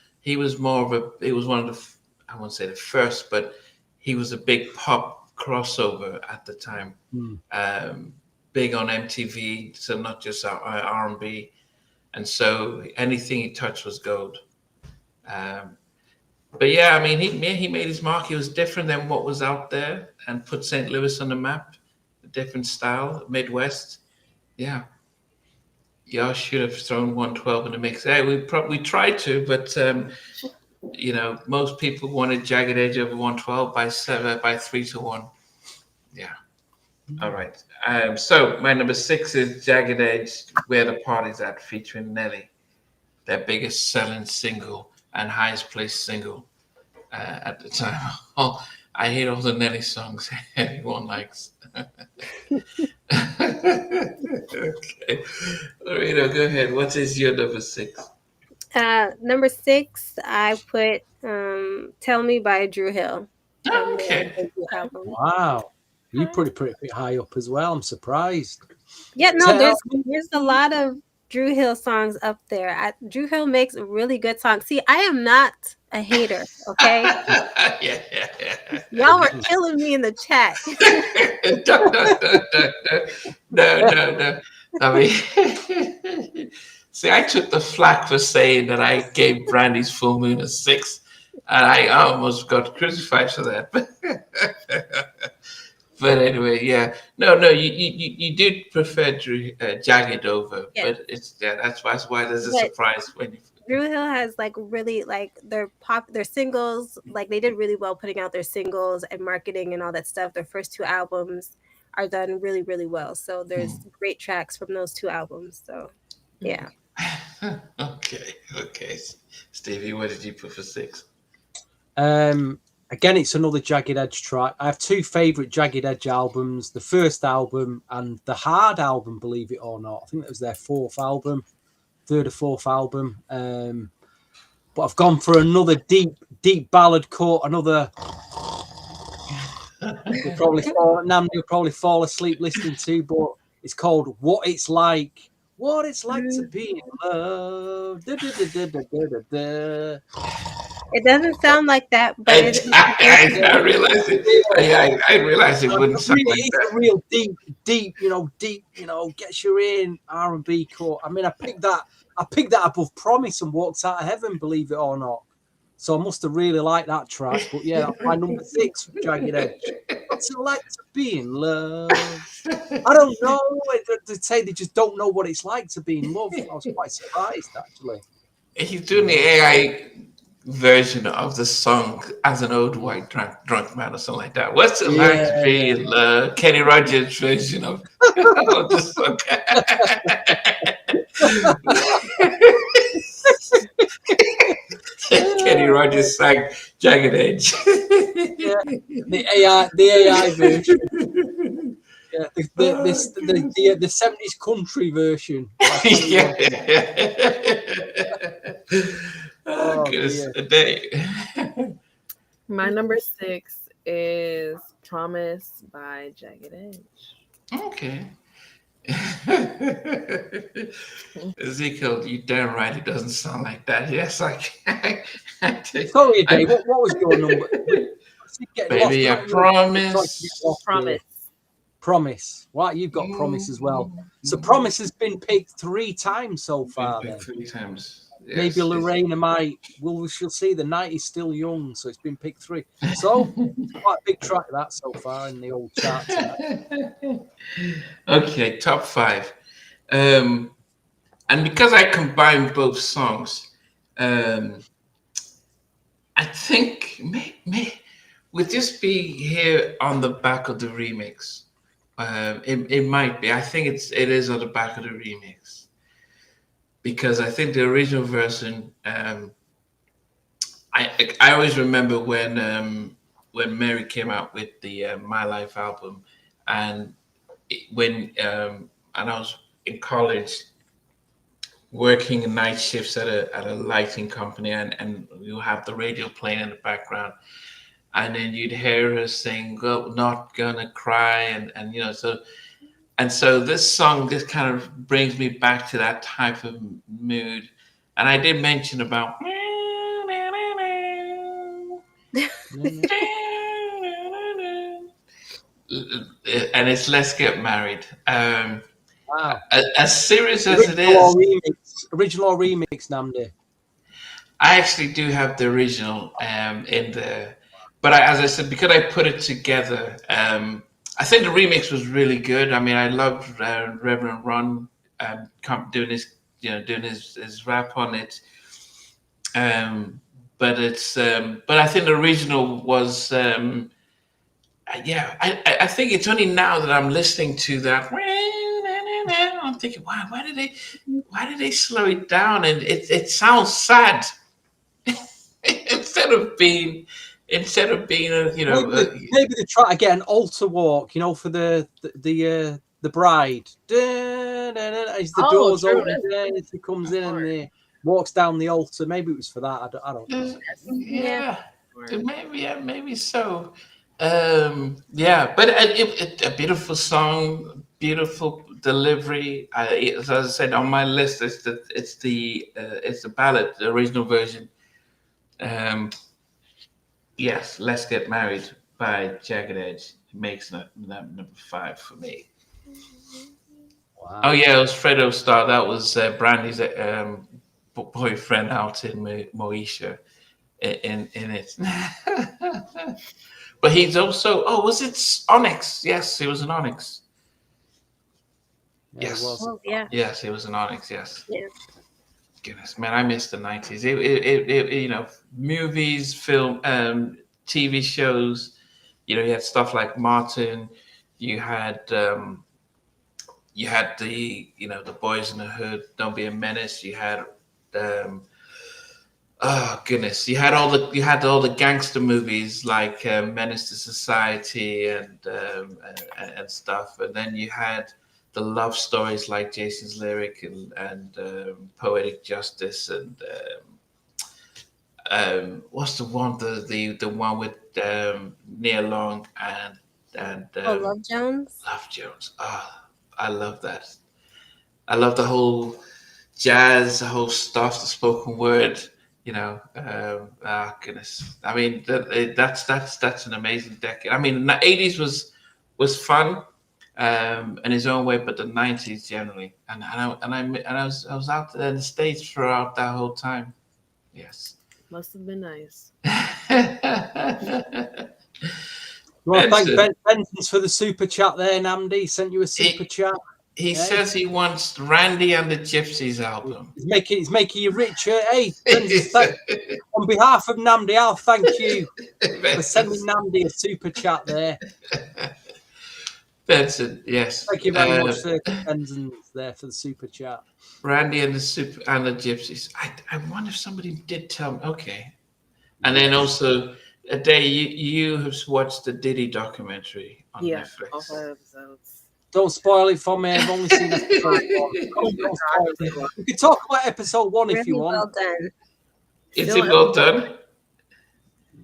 more of a, he was one of the, I won't say the first, but he was a big pop crossover at the time. Big on MTV, so not just R&B, and so anything he touched was gold. But yeah, I mean, he made his mark. He was different than what was out there and put St. Louis on the map. A different style, Midwest. Yeah. Y'all should have thrown 112 in the mix. Hey, we tried to, but most people wanted Jagged Edge over 112 by 3-1. Yeah. All right. So my number 6 is Jagged Edge, Where the Party's At, featuring Nelly, their biggest selling single and highest placed single at the time. Oh, I hate all the Nelly songs everyone likes. Okay. Lorena, go ahead. What is your number 6? Number 6, I put Tell Me by Dru Hill. Okay. Wow. You put it pretty high up as well. I'm surprised. Yeah, no, there's a lot of Dru Hill songs up there. Dru Hill makes really good songs. See, I am not a hater, okay? Yeah. Y'all were killing me in the chat. No. I mean, see, I took the flack for saying that I gave Brandy's Full Moon a 6, and I almost got crucified for that. But anyway, yeah. No, you did prefer Jagged over, yeah. But that's why there's a surprise when you. Dru Hill has really their singles, they did really well putting out their singles and marketing and all that stuff. Their first 2 albums are done really, really well. So there's great tracks from those 2 albums. So yeah. Okay. Stevie, what did you put for 6? Again, it's another Jagged Edge track. I have 2 favorite Jagged Edge albums: the first album and the Hard album. Believe it or not, I think that was their 4th album. 3rd or 4th album, but I've gone for another deep ballad cut. Another you'll probably fall asleep listening to, but it's called "What It's Like." What it's like to be in love. It doesn't sound like that, but I realize it. I realize it wouldn't sound like that. It's a real deep, gets you in R&B cut. I mean, I picked that above Promise and Walked Out of Heaven, believe it or not. So I must have really liked that track. But yeah, that's my number 6, Jagged Edge. What's it like to be in love? I don't know. They say they just don't know what it's like to be in love. I was quite surprised, actually. He's doing the AI version of the song as an old white drunk man or something like that. What's it like to be in love? Kenny Rogers version of the song. Kenny Rogers sang Jagged Edge. The AI version. Yeah, the 70s country version. Yeah. Oh, goodness a day. My number 6 is Promise by Jagged Edge. Okay. Ezekiel, you damn right it doesn't sound like that. Yes, I can. Sorry, Dave. What was your number? Baby, I promise. Promise. Promise. Right, you've got Promise as well. So Promise has been picked 3 times so far. Then 3 times. Yes, maybe Lorena might. Well, we shall see. The night is still young, so it's been picked 3. So quite a big track that so far in the old charts. Okay, top 5. And because I combined both songs, I think would this be here on the back of the remix? It might be. I think it is on the back of the remix because I think the original version. I always remember when Mary came out with the My Life album, and when and I was in college working night shifts at a lighting company, and you have the radio playing in the background. And then you'd hear her sing, "Go, not gonna cry," and so this song just kind of brings me back to that type of mood. And I did mention about, and it's "Let's Get Married." Wow. As serious as it is, original or remix, Namdi? I actually do have the original in there. But as I said, because I put it together, I think the remix was really good. I mean, I loved Reverend Ron doing his rap on it. But I think the original was, I think it's only now that I'm listening to that. I'm thinking, wow, why did they slow it down? And it sounds sad instead of being a, maybe they try to get an altar walk, for the bride. As the doors open, as he comes in and he walks down the altar. Maybe it was for that. I don't know. Yeah, maybe so. But a beautiful song, beautiful delivery. As I said on my list, it's the ballad, the original version. Yes, "Let's Get Married" by Jagged Edge makes that number 5 for me. Wow. Oh yeah, it was Fredo Starr. That was Brandy's boyfriend out in Moesha in it. But he's also, was it Onyx? Yes, he was an Onyx. Yes. Oh, yeah. Yes, he was an Onyx. Yes. Yeah. Goodness, man, I miss the 90s. It movies, film, TV shows. You had stuff like Martin. You had the the Boys in the Hood, Don't Be a Menace. You had oh goodness, you had all the gangster movies like Menace to Society and stuff, and then you had the love stories like Jason's Lyric and Poetic Justice and what's the one the one with Nia Long and Love Jones. Love Jones. I love that. I love the whole jazz, the whole stuff, the spoken word. Goodness. I mean, that's an amazing decade. I mean, the 80s was fun. In his own way, but the 90s generally, and I was out there in the States throughout that whole time. Yes, must have been nice. Well, thank Benton's for the super chat there, Namdi. He sent you a super chat. He says he wants Randy and the Gypsies album. He's making you richer. Hey, on behalf of Namdi, I'll thank you for sending Namdi a super chat there. Benson, yes. Thank you very much, Benson, there for the super chat. Randy and the Gypsies. I wonder if somebody did tell me. Okay, and then also, Ade, you have watched the Diddy documentary on Netflix. All 5 episodes. Don't spoil it for me. I've only seen episode 1. We can talk about episode 1 if you want. Well done. Is it well done?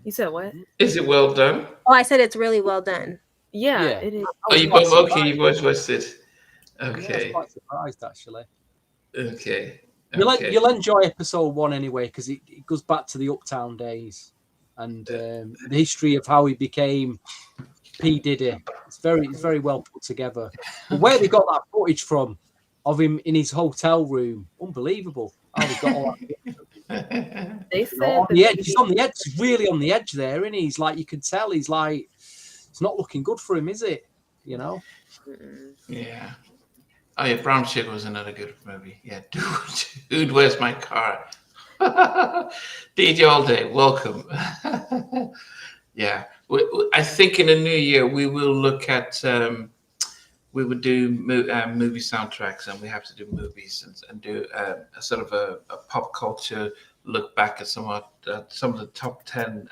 You said what? Is it well done? Oh, I said it's really well done. Yeah, it is. You both watched it. Yeah, I was Okay. quite surprised actually. Okay. You'll enjoy episode 1 anyway because it goes back to the Uptown days and the history of how he became P Diddy. It's very well put together. But where they got that footage from of him in his hotel room, unbelievable. How they got all that. They You know, said on that the edge. He's on the edge. He's really on the edge there, isn't he? He's like, you can tell he's like, it's not looking good for him, is it? You know? Yeah. Oh yeah, Brown Sugar was another good movie. Yeah, dude, where's my car? DJ All Day, welcome. Yeah, I think in the new year we will look at. We would do movie soundtracks, and we have to do movies and do a sort of a pop culture look back at some of the top 10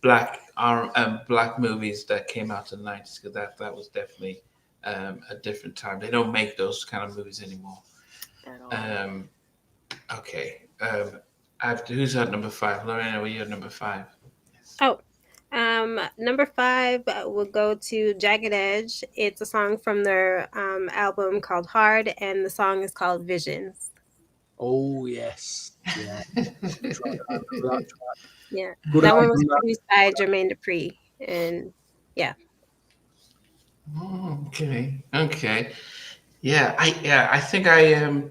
black movies that came out in the 90s, because that was definitely a different time. They don't make those kind of movies anymore. at all. Okay. Who's at number 5? Lorena, were you at number 5? Oh, number 5 will go to Jagged Edge. It's a song from their album called Hard, and the song is called Visions. Oh yes, yeah. Yeah, Good that one was album, produced by Jermaine Dupri, and yeah. Okay. Yeah, I think I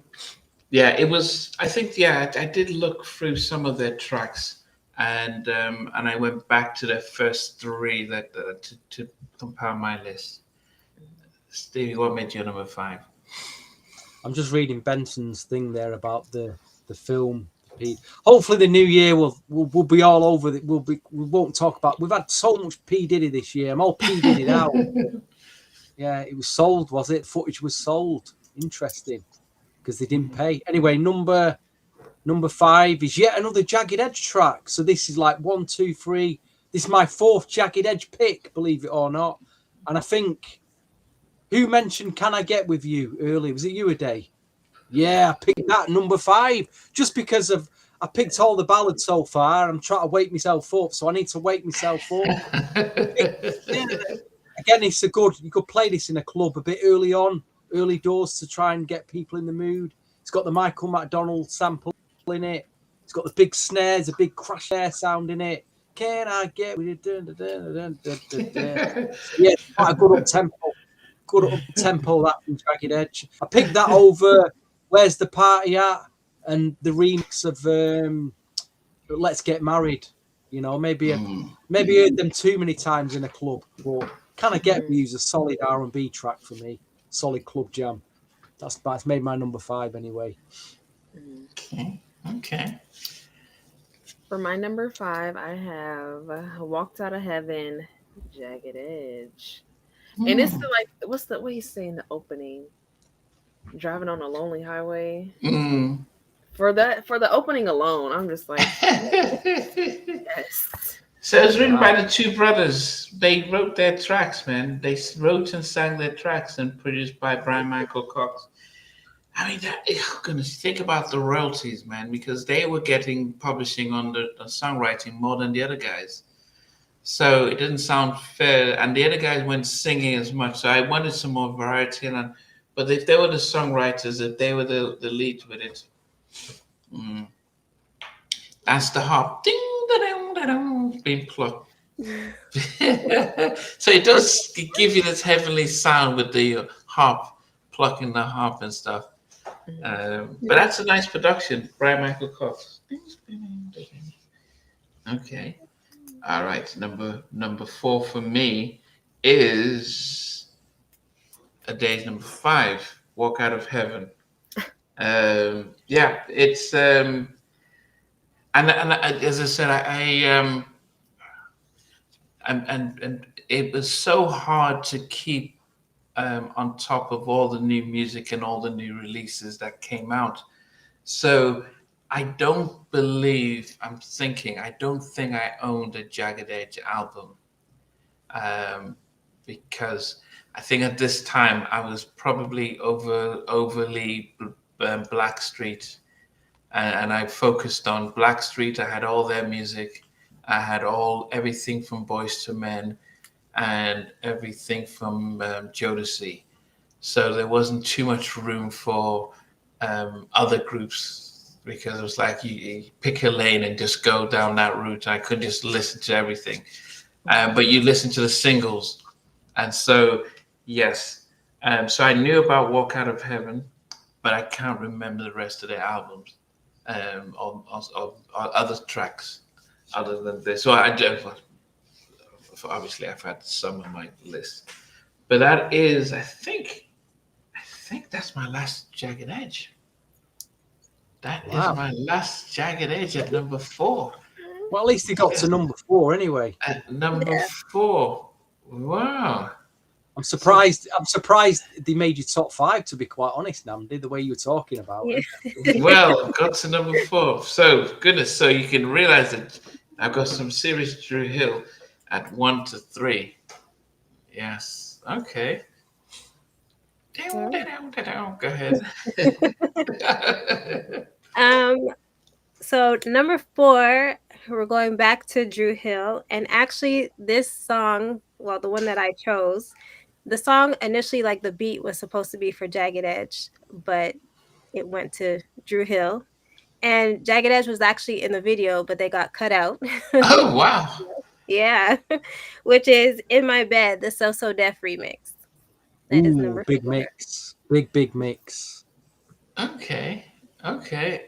yeah, it was. I think I did look through some of their tracks, and I went back to their first 3 that to compile my list. Stevie, what made you number 5? I'm just reading Benson's thing there about the film. Hopefully, the new year we'll be all over it. We won't talk about. We've had so much P Diddy this year. I'm all P Diddy'd out. Yeah, it was sold, was it? Footage was sold. Interesting, because they didn't pay. Anyway, number 5 is yet another Jagged Edge track. So this is like 1, 2, 3. This is my 4th Jagged Edge pick, believe it or not. And I think, who mentioned "Can I Get With You" earlier? Was it you, Ade? Yeah, I picked that number 5 just because I picked all the ballads so far. I'm trying to wake myself up, so I need to wake myself up. Again, it's you could play this in a club a bit early doors to try and get people in the mood. It's got the Michael McDonald sample in it. It's got the big snares, a big crash snare sound in it. Can I get with it? Yeah, quite a good up tempo that from Jagged Edge. I picked that over Where's the Party At and the remix of Let's Get Married. You know, maybe heard them too many times in a club, but Can I Get With You's a solid R&B track for me. Solid club jam. That's made my number 5 anyway. Okay. For my number 5, I have Walked Out of Heaven, Jagged Edge. And it's what he's saying, the opening. Driving on a lonely highway. For the opening alone, I'm just like, yes. So it was written by the 2 brothers. They wrote their tracks, man. They wrote and sang their tracks, and produced by Brian Michael Cox. I mean, goodness, think about the royalties, man, because they were getting publishing on the songwriting more than the other guys. So it didn't sound fair, and the other guys weren't singing as much. So I wanted some more variety. But if they were the songwriters, if they were the leads with it, that's the harp. Ding, da-dum, da-dum, being plucked. So it does give you this heavenly sound with the harp, plucking the harp and stuff. But that's a nice production, Brian Michael Cox. Okay. All right. Number 4 for me is Ade's number 5, Walk Out of Heaven. Yeah, it's and as I said, and it was so hard to keep on top of all the new music and all the new releases that came out. So I don't think I owned a Jagged Edge album, because I think at this time I was probably overly Blackstreet, and I focused on Blackstreet. I had all their music. I had everything from Boyz II Men and everything from Jodeci. so there wasn't too much room for other groups, because it was like you pick a lane and just go down that route. I couldn't just listen to everything, but you listen to the singles, and so yes, so I knew about Walk Out of Heaven, but I can't remember the rest of the albums, on other tracks other than this. So I do. Obviously, I've had some on my list, but that is, I think that's my last Jagged Edge. That is my last Jagged Edge at number 4. Well, at least he got to number 4 anyway. At number 4. Wow. I'm surprised they made you top 5, to be quite honest, Namdi, the way you were talking about it. Well, got to number 4. So, goodness, so you can realize that I've got some serious Dru Hill at 1 to 3. Yes. Okay. Go ahead. So number 4, we're going back to Dru Hill, and actually this song, well, the one that I chose, the song initially, like the beat was supposed to be for Jagged Edge, but it went to Dru Hill, and Jagged Edge was actually in the video, but they got cut out. Oh wow! Yeah, which is In My Bed, the So Def remix. That is number big 4. mix, big mix. Okay. I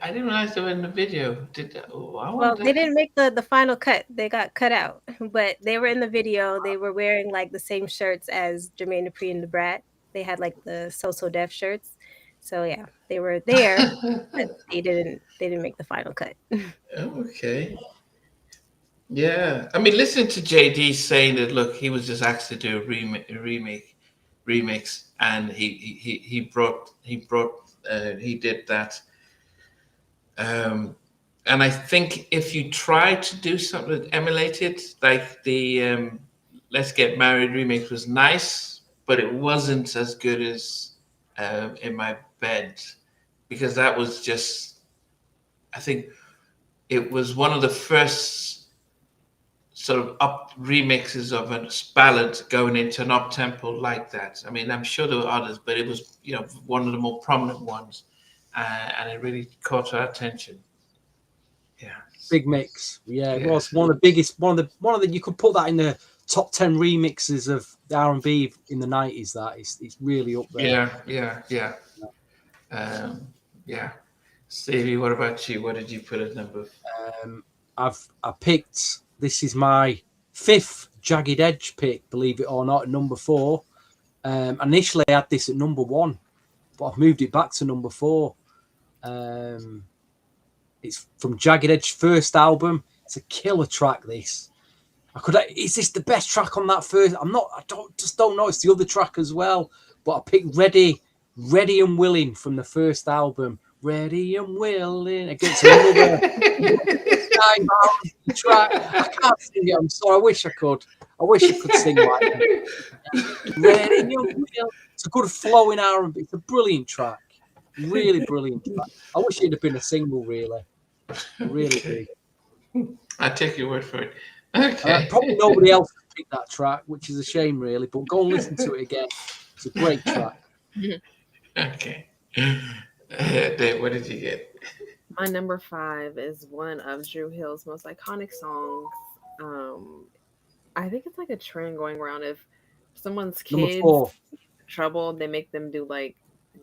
didn't realize they were in the video. Well, they didn't make the final cut. They got cut out, but they were in the video. They were wearing like the same shirts as Jermaine Dupri and the Brat. They had like the So Def shirts. So yeah, they were there, but they didn't make the final cut. Okay. Yeah, I mean, listen to JD saying that. Look, he was just asked to do a remix, and he did that. And I think if you try to do something that emulated, like the Let's Get Married remix was nice, but it wasn't as good as In My Bed, because that was just, I think it was one of the first sort of up remixes of a ballad going into an up tempo like that. I mean, I'm sure there were others, but it was, one of the more prominent ones, and it really caught our attention. Yeah, big mix. Yeah, it was one of the biggest. One of the. You could put that in the top 10 remixes of the R&B in the 90s. That it's really up there. Yeah. Stevie, what about you? What did you put at number? I picked. This is my 5th Jagged Edge pick, believe it or not, at number 4. Initially, I had this at number 1, but I've moved it back to number 4. It's from Jagged Edge's first album. It's a killer track. This. Is this the best track on that first? I don't know. It's the other track as well. But I picked Ready and Willing from the first album. Ready and Willing against another track. I can't sing it. I'm sorry. I wish I could. I wish I could sing like that. Ready and Willing. It's a good flowing R&B. It's a brilliant track. Really brilliant track. I wish it'd have been a single, really. Really do. I take your word for it. Okay. Probably nobody else picked that track, which is a shame, really. But go and listen to it again. It's a great track. Okay. Dave, what did you get? My number 5 is one of Dru Hill's most iconic songs. I think it's like a trend going around. If someone's kids trouble, they make them do like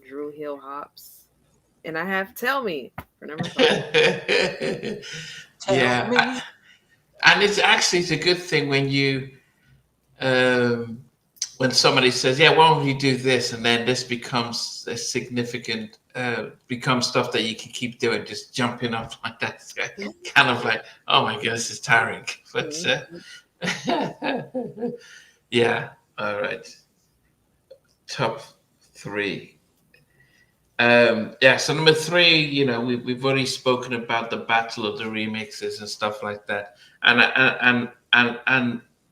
Dru Hill hops. And I have Tell Me for number 5. Tell me. And it's a good thing when you when somebody says, yeah, why don't you do this? And then this becomes a significant, becomes stuff that you can keep doing, just jumping up like that. It's kind of like, oh my goodness, it's tiring. But yeah, all right. Top 3. So number 3, we've already spoken about the battle of the remixes and stuff like that. And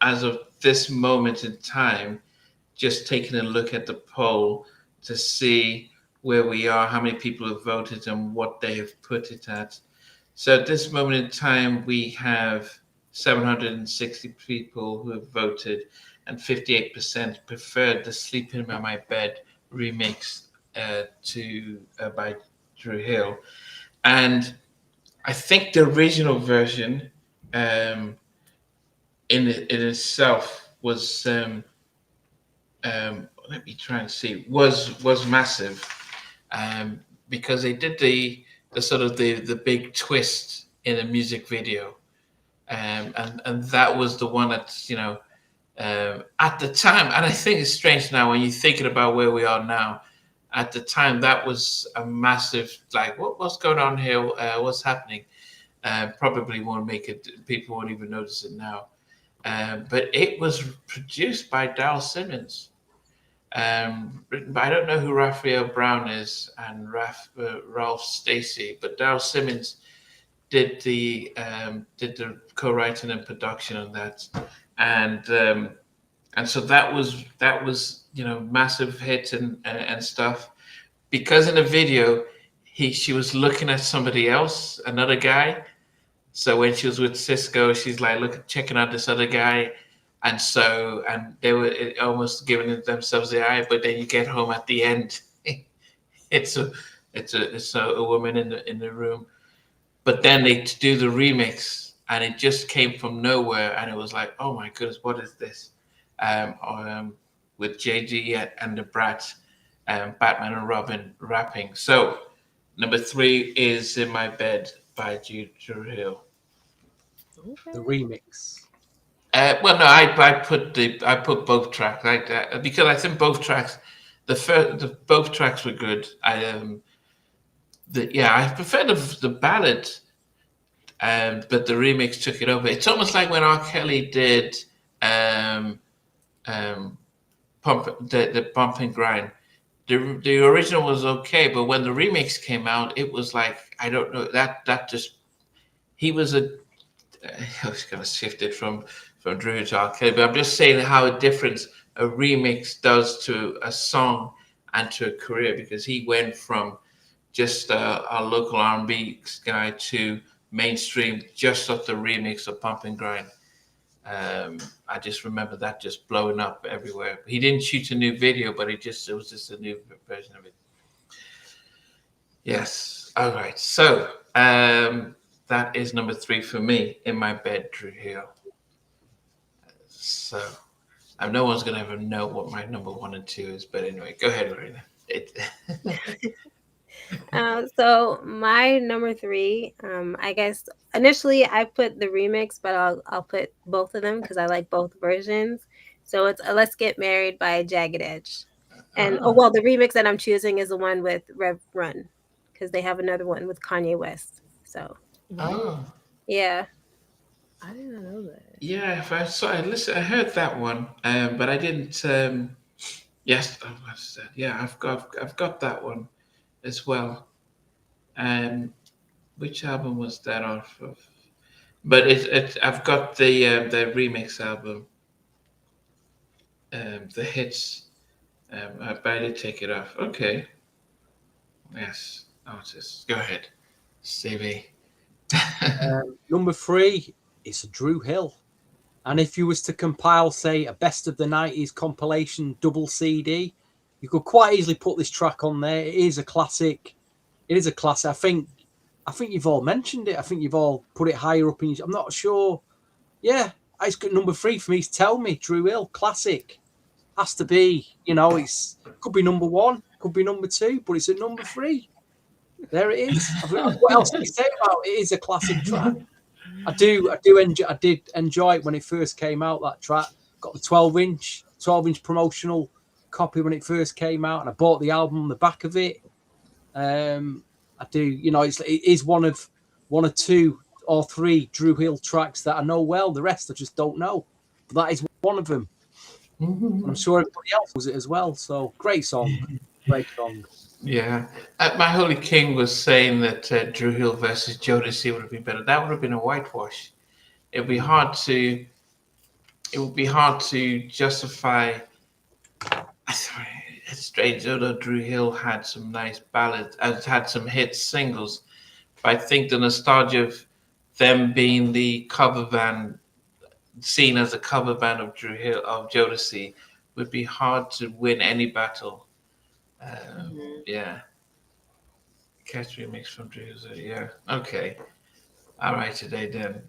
as of this moment in time, just taking a look at the poll to see where we are, how many people have voted and what they have put it at. So at this moment in time, we have 760 people who have voted, and 58% preferred the Sleeping in My Bed remix by Dru Hill, and I think the original version in itself was let me try and see was massive, because they did the sort of the big twist in a music video, and that was the one that at the time, and I think it's strange now when you're thinking about where we are now. At the time, that was a massive, like, what's going on here? What's happening? Probably won't make it. People won't even notice it now. But it was produced by Daryl Simmons. Written by, I don't know who Raphael Brown is and Ralph Stacey, but Daryl Simmons did the co-writing and production on that, and so that was massive hit and stuff, because in the video she was looking at somebody else, another guy. So when she was with Cisco, she's like checking out this other guy, and they were almost giving themselves the eye. But then you get home at the end, it's a woman in the room. But then they do the remix, and it just came from nowhere, and it was like, oh my goodness, what is this? With JG and the Brat, Batman and Robin rapping. So number 3 is In My Bed by Dru Hill. Okay. The remix. Well, no, I put both tracks because I think both tracks, both tracks were good. I prefer the ballad, but the remix took it over. It's almost like when R. Kelly did the Bump and Grind. The original was okay, but when the remix came out, it was like, I don't know, that just, he was I was going to shift it from Dru to R. Kelly, but I'm just saying how a difference a remix does to a song and to a career, because he went from just a local R&B guy to mainstream just off the remix of Pump and Grind. I just remember that just blowing up everywhere. He didn't shoot a new video, but it was just a new version of it. Yes. All right. So that is number 3 for me, In My Bed, Dru Hill. So no one's going to ever know what my number 1 and 2 is, but anyway, go ahead, Lorena. So my number 3, I guess initially I put the remix, but I'll put both of them because I like both versions. So it's Let's Get Married by Jagged Edge. And the remix that I'm choosing is the one with Rev Run, because they have another one with Kanye West. So yeah. I didn't know that. Yeah, I heard that one, but I didn't. Yes, I've got that one as well. Which album was that off of? But I've got the remix album, the hits. But I did take it off. Okay. Yes. Go ahead, CV. Number 3 is Dru Hill. And if you was to compile, say, a best of the 90s compilation double CD, you could quite easily put this track on there. It is a classic. I think you've all mentioned it. I think you've all put it higher up I'm not sure. Yeah, it's got number 3 for me. Tell me, Dru Hill, classic. Has to be, it's could be number 1, could be number 2, but it's at number 3. There it is. What else can you say about it? It is a classic track. I did enjoy it when it first came out, that track. Got the 12-inch promotional copy when it first came out, and I bought the album on the back of it. I do, it is one of 2 or 3 Dru Hill tracks that I know well. The rest I just don't know. But that is one of them. Mm-hmm. I'm sure everybody else was it as well. So great song. Great song. Yeah. My Holy King was saying that Dru Hill versus Jodeci would have been better. That would have been a whitewash. It would be hard to justify. It's strange, although Dru Hill had some nice ballads, had some hit singles. But I think the nostalgia of them being the cover band, seen as a cover band of Dru Hill, of Jodeci, would be hard to win any battle Yeah. Catch remix from Dru Hill. Yeah. Okay. All right, today then.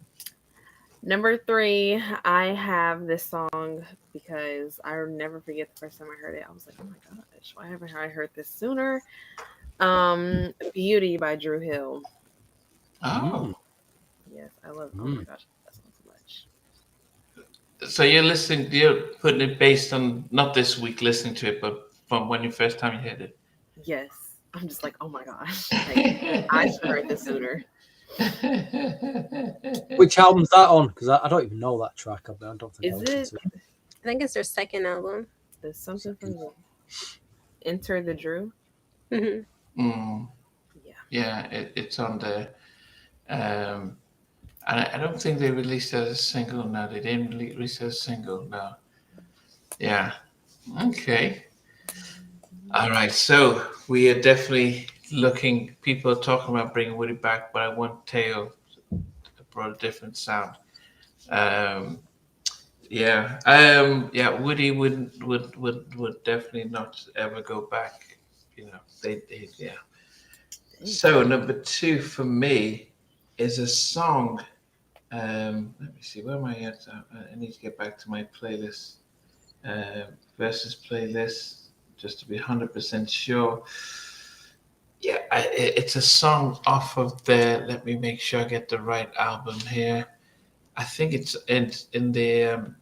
Number 3, I have this song because I'll never forget the first time I heard it. I was like, oh my gosh, why haven't I heard this sooner? Beauty by Dru Hill. Oh. Yes, I love Oh my gosh, that song so much. So you're putting it based on not this week listening to it, but from when you first time you heard it. Yes. I'm just like, oh my gosh. Like, I should have heard this sooner. Which album's that on? Because I don't even know that track. I don't think Is it? I think it's their second album. There's something from the Enter the Dru. Yeah, it's on there. And I don't think they released it as a single. No, they didn't release it as a single. No. Yeah. Okay. All right. So we are definitely looking. People are talking about bringing Woody back, but I want Teo brought a different sound. Woody would definitely not ever go back. They yeah. So number 2 for me is a song. Let me see, where am I at? I need to get back to my playlist, versus playlist, just to be 100% sure. Yeah, it's a song off of let me make sure I get the right album here. I think it's in the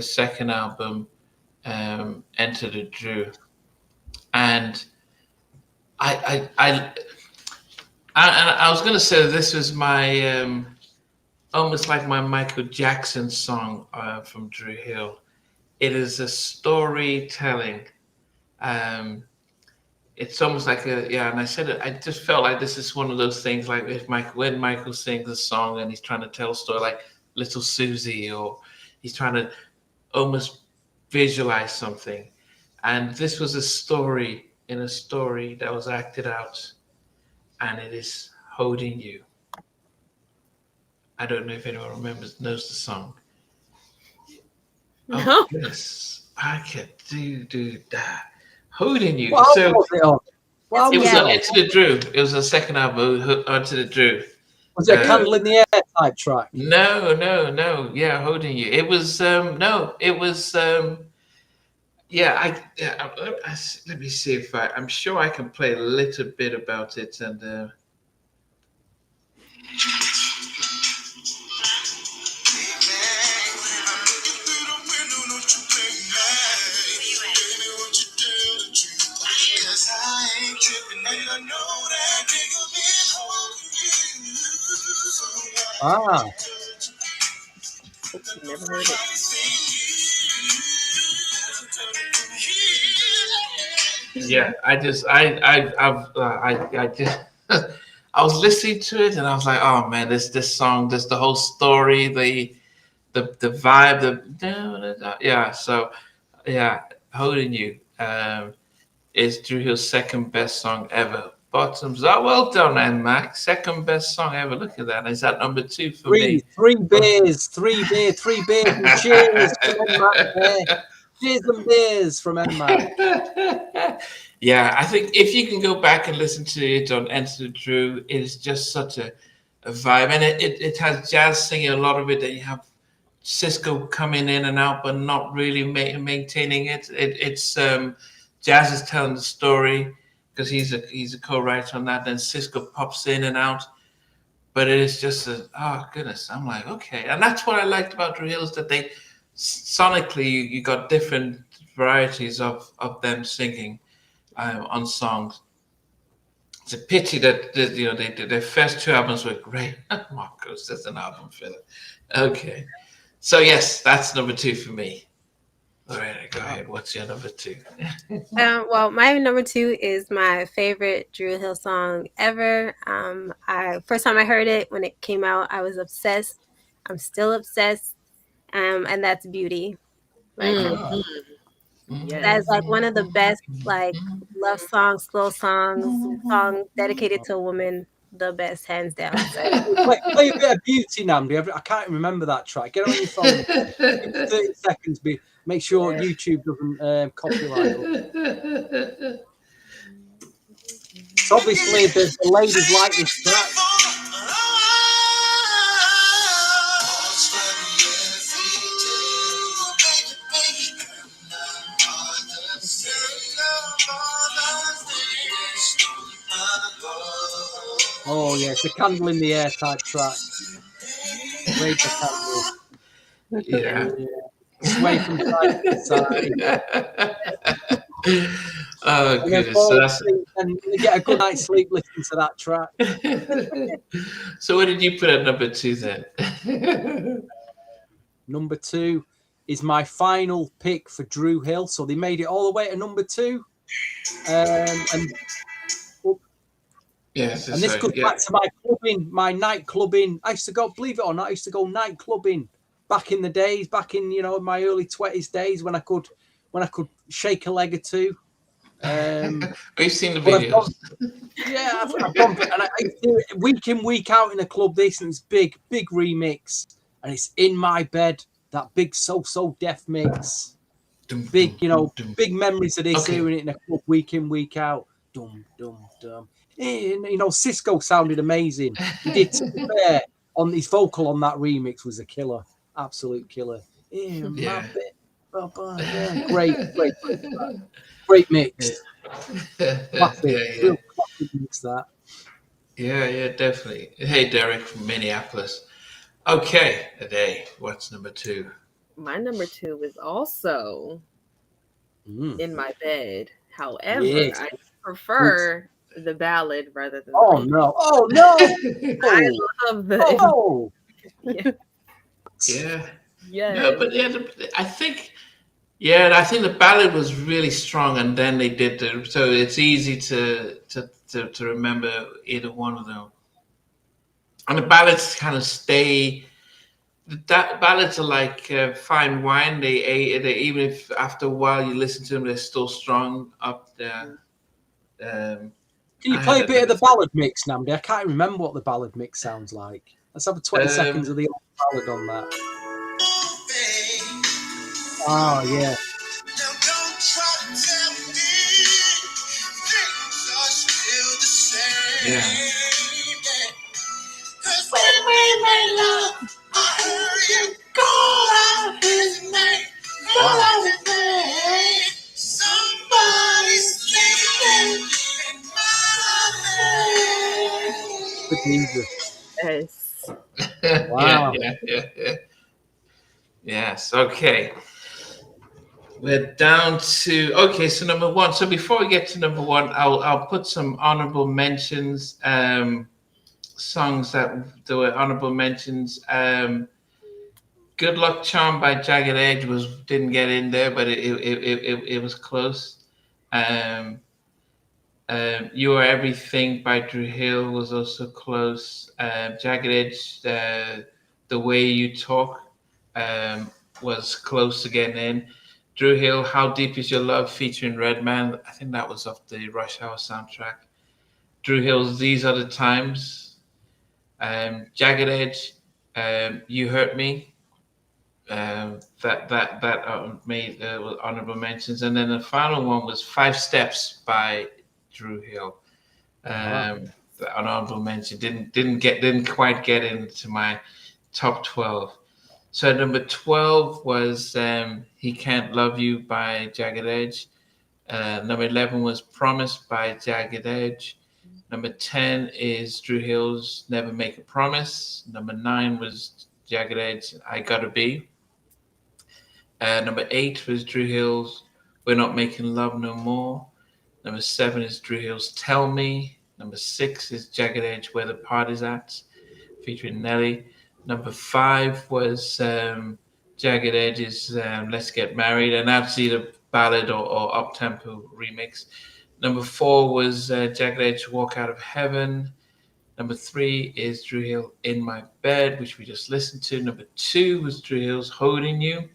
second album, Enter the Dru, and I was gonna say this was my almost like my Michael Jackson song from Dru Hill. It is a storytelling. It's almost like and I said it. I just felt like this is one of those things, like when Michael sings a song and he's trying to tell a story, like Little Susie, or he's trying to almost visualize something. And this was a story in a story that was acted out, and it is Holding You. I don't know if anyone knows the song. No. Oh, yes, I can do that. Holding You. What So was it on? it was on Enter the Dru. It was the second album, Enter the Dru. Was it a Candle in the Air type track? No. Yeah, Holding You. It was no. It was yeah. Let me see if I'm sure I can play a little bit about it and. Ah. Never heard it. Yeah, I just I was listening to it and I was like, oh man, this song, the whole story, the vibe, So Holding You is Dru Hill's second best song ever. Bottoms up. Well done, Mac. Second best song ever. Look at that. Is that number 2 for me? Three beers, and cheers from Mac. Cheers and beers from Mac. Yeah, I think if you can go back and listen to it on Enter the Dru, it is just such a vibe. And it has jazz singing a lot of it, that you have Cisco coming in and out, but not really maintaining it. It's Jazz is telling the story, because he's a co-writer on that. Then Cisco pops in and out, but it is just oh goodness. I'm like, okay, and that's what I liked about Dru Hill, is that they sonically you got different varieties of them singing on songs. It's a pity that their first 2 albums were great. Marcos, that's an album filler. Okay, so yes, that's number 2 for me. All right, go ahead. What's your number 2? Well, my number 2 is my favorite Dru Hill song ever. First time I heard it, when it came out, I was obsessed. I'm still obsessed. And that's Beauty. Like, that's like one of the best like love songs, slow songs, song dedicated to a woman. The best, hands down. Play a bit of Beauty, Namdi. I can't remember that track. Get it on your phone. 30 seconds. Make sure YouTube doesn't copyright. So obviously the ladies like this track. Oh yeah, it's a candle in the air type track. Raise the candle. Yeah. Sway from side to side. Oh And then goodness! fall So that's. asleep and get a good night's sleep listening to that track. So what did you put at number 2 then? Number 2 is my final pick for Dru Hill. So they made it all the way to number 2. And Yes, and this goes back to my clubbing, my night clubbing. I used to go, believe it or not, I used to go night clubbing back in the days, back in my early 20s days when I could shake a leg or two. We've seen the videos. I've gone, and I do it week in, week out in a club. This and it's big remix, and it's In My Bed. That big So Deaf mix. Big, big memories of this hearing it in a club week in, week out. Dum dum dum. And, Cisco sounded amazing. He did. To be fair, on his vocal on that remix was a killer, absolute killer. In my bed. Yeah, great mix. Classic, real classic mix that. Yeah, definitely. Hey, Derek from Minneapolis. Okay, Ade, what's number 2? My number 2 is also In My Bed. However, Yes. I prefer the ballad rather than Oh the no! I love the Yeah. Yeah. No, but I think the ballad was really strong, and then they did so it's easy to remember either one of them. And the ballads kind of stay. That ballads are like fine wine. They even if after a while you listen to them, they're still strong up there. Can you play a bit of the ballad mix, Namdi? I can't remember what the ballad mix sounds like. Let's have 20 seconds of the old ballad on that. Oh yeah. Now don't try to tell me things are still the same. Yeah. Cause when we made love, I heard you call out his name. Call out his name. Somebody's sleeping in my bed. Yes. Wow. Yeah. Yes. Okay. We're down to so number 1. So before we get to number 1, I'll put some honorable mentions. Songs that there were honorable mentions. Good Luck Charm by Jagged Edge didn't get in there, but it was close. You Are Everything by Dru Hill was also close. Jagged Edge, The Way You Talk was close to getting in. Dru Hill, How Deep Is Your Love featuring Redman. I think that was off the Rush Hour soundtrack. Dru Hill's These Are the Times. Jagged Edge, You Hurt Me. That made honorable mentions. And then the final one was 5 Steps by Dru Hill. The honorable mention didn't quite get into my top 12. So number 12 was He Can't Love You by Jagged Edge. Number 11 was Promise by Jagged Edge. Number 10 is Dru Hill's Never Make a Promise. Number 9 was Jagged Edge, I Gotta Be. Number 8 was Dru Hill's We're Not Making Love No More. Number 7 is Dru Hill's Tell Me. Number 6 is Jagged Edge, Where the Party's At, featuring Nelly. Number 5 was Jagged Edge's Let's Get Married, and that's either ballad or up-tempo remix. Number 4 was Jagged Edge, Walk Out of Heaven. Number 3 is Dru Hill, In My Bed, which we just listened to. Number 2 was Dru Hill's Holding You.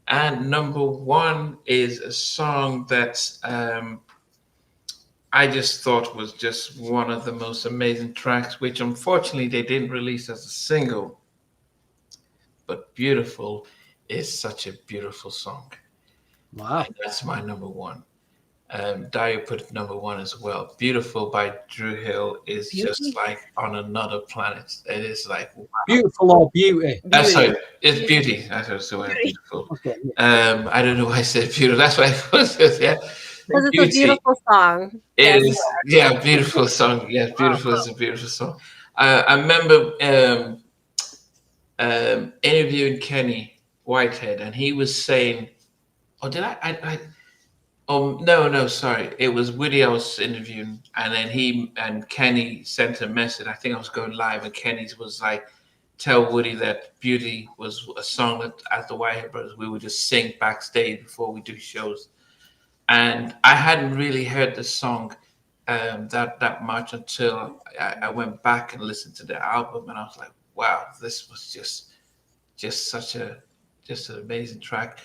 And number 1 is a song that I just thought was just one of the most amazing tracks, which unfortunately they didn't release as a single. But Beautiful is such a beautiful song. Wow. And that's my number 1. Dio put it number 1 as well. Beautiful by Dru Hill is just like on another planet. It is like, wow. Beautiful or beauty? Sorry, it's beauty. That's the word, beautiful. Okay. I don't know why I said beautiful. That's why I was just, yeah. Because it's a beautiful song. It is, yeah, beautiful song. Yeah, beautiful is a beautiful song. I remember interviewing Kenny Whitehead, and he was saying, "Oh, did I no, sorry. It was Woody I was interviewing, and then he and Kenny sent a message. I think I was going live, and Kenny was like, tell Woody that Beauty was a song that at the Whitehead Brothers we would just sing backstage before we do shows." And I hadn't really heard the song that much until I went back and listened to the album, and I was like, wow, this was just such an amazing track.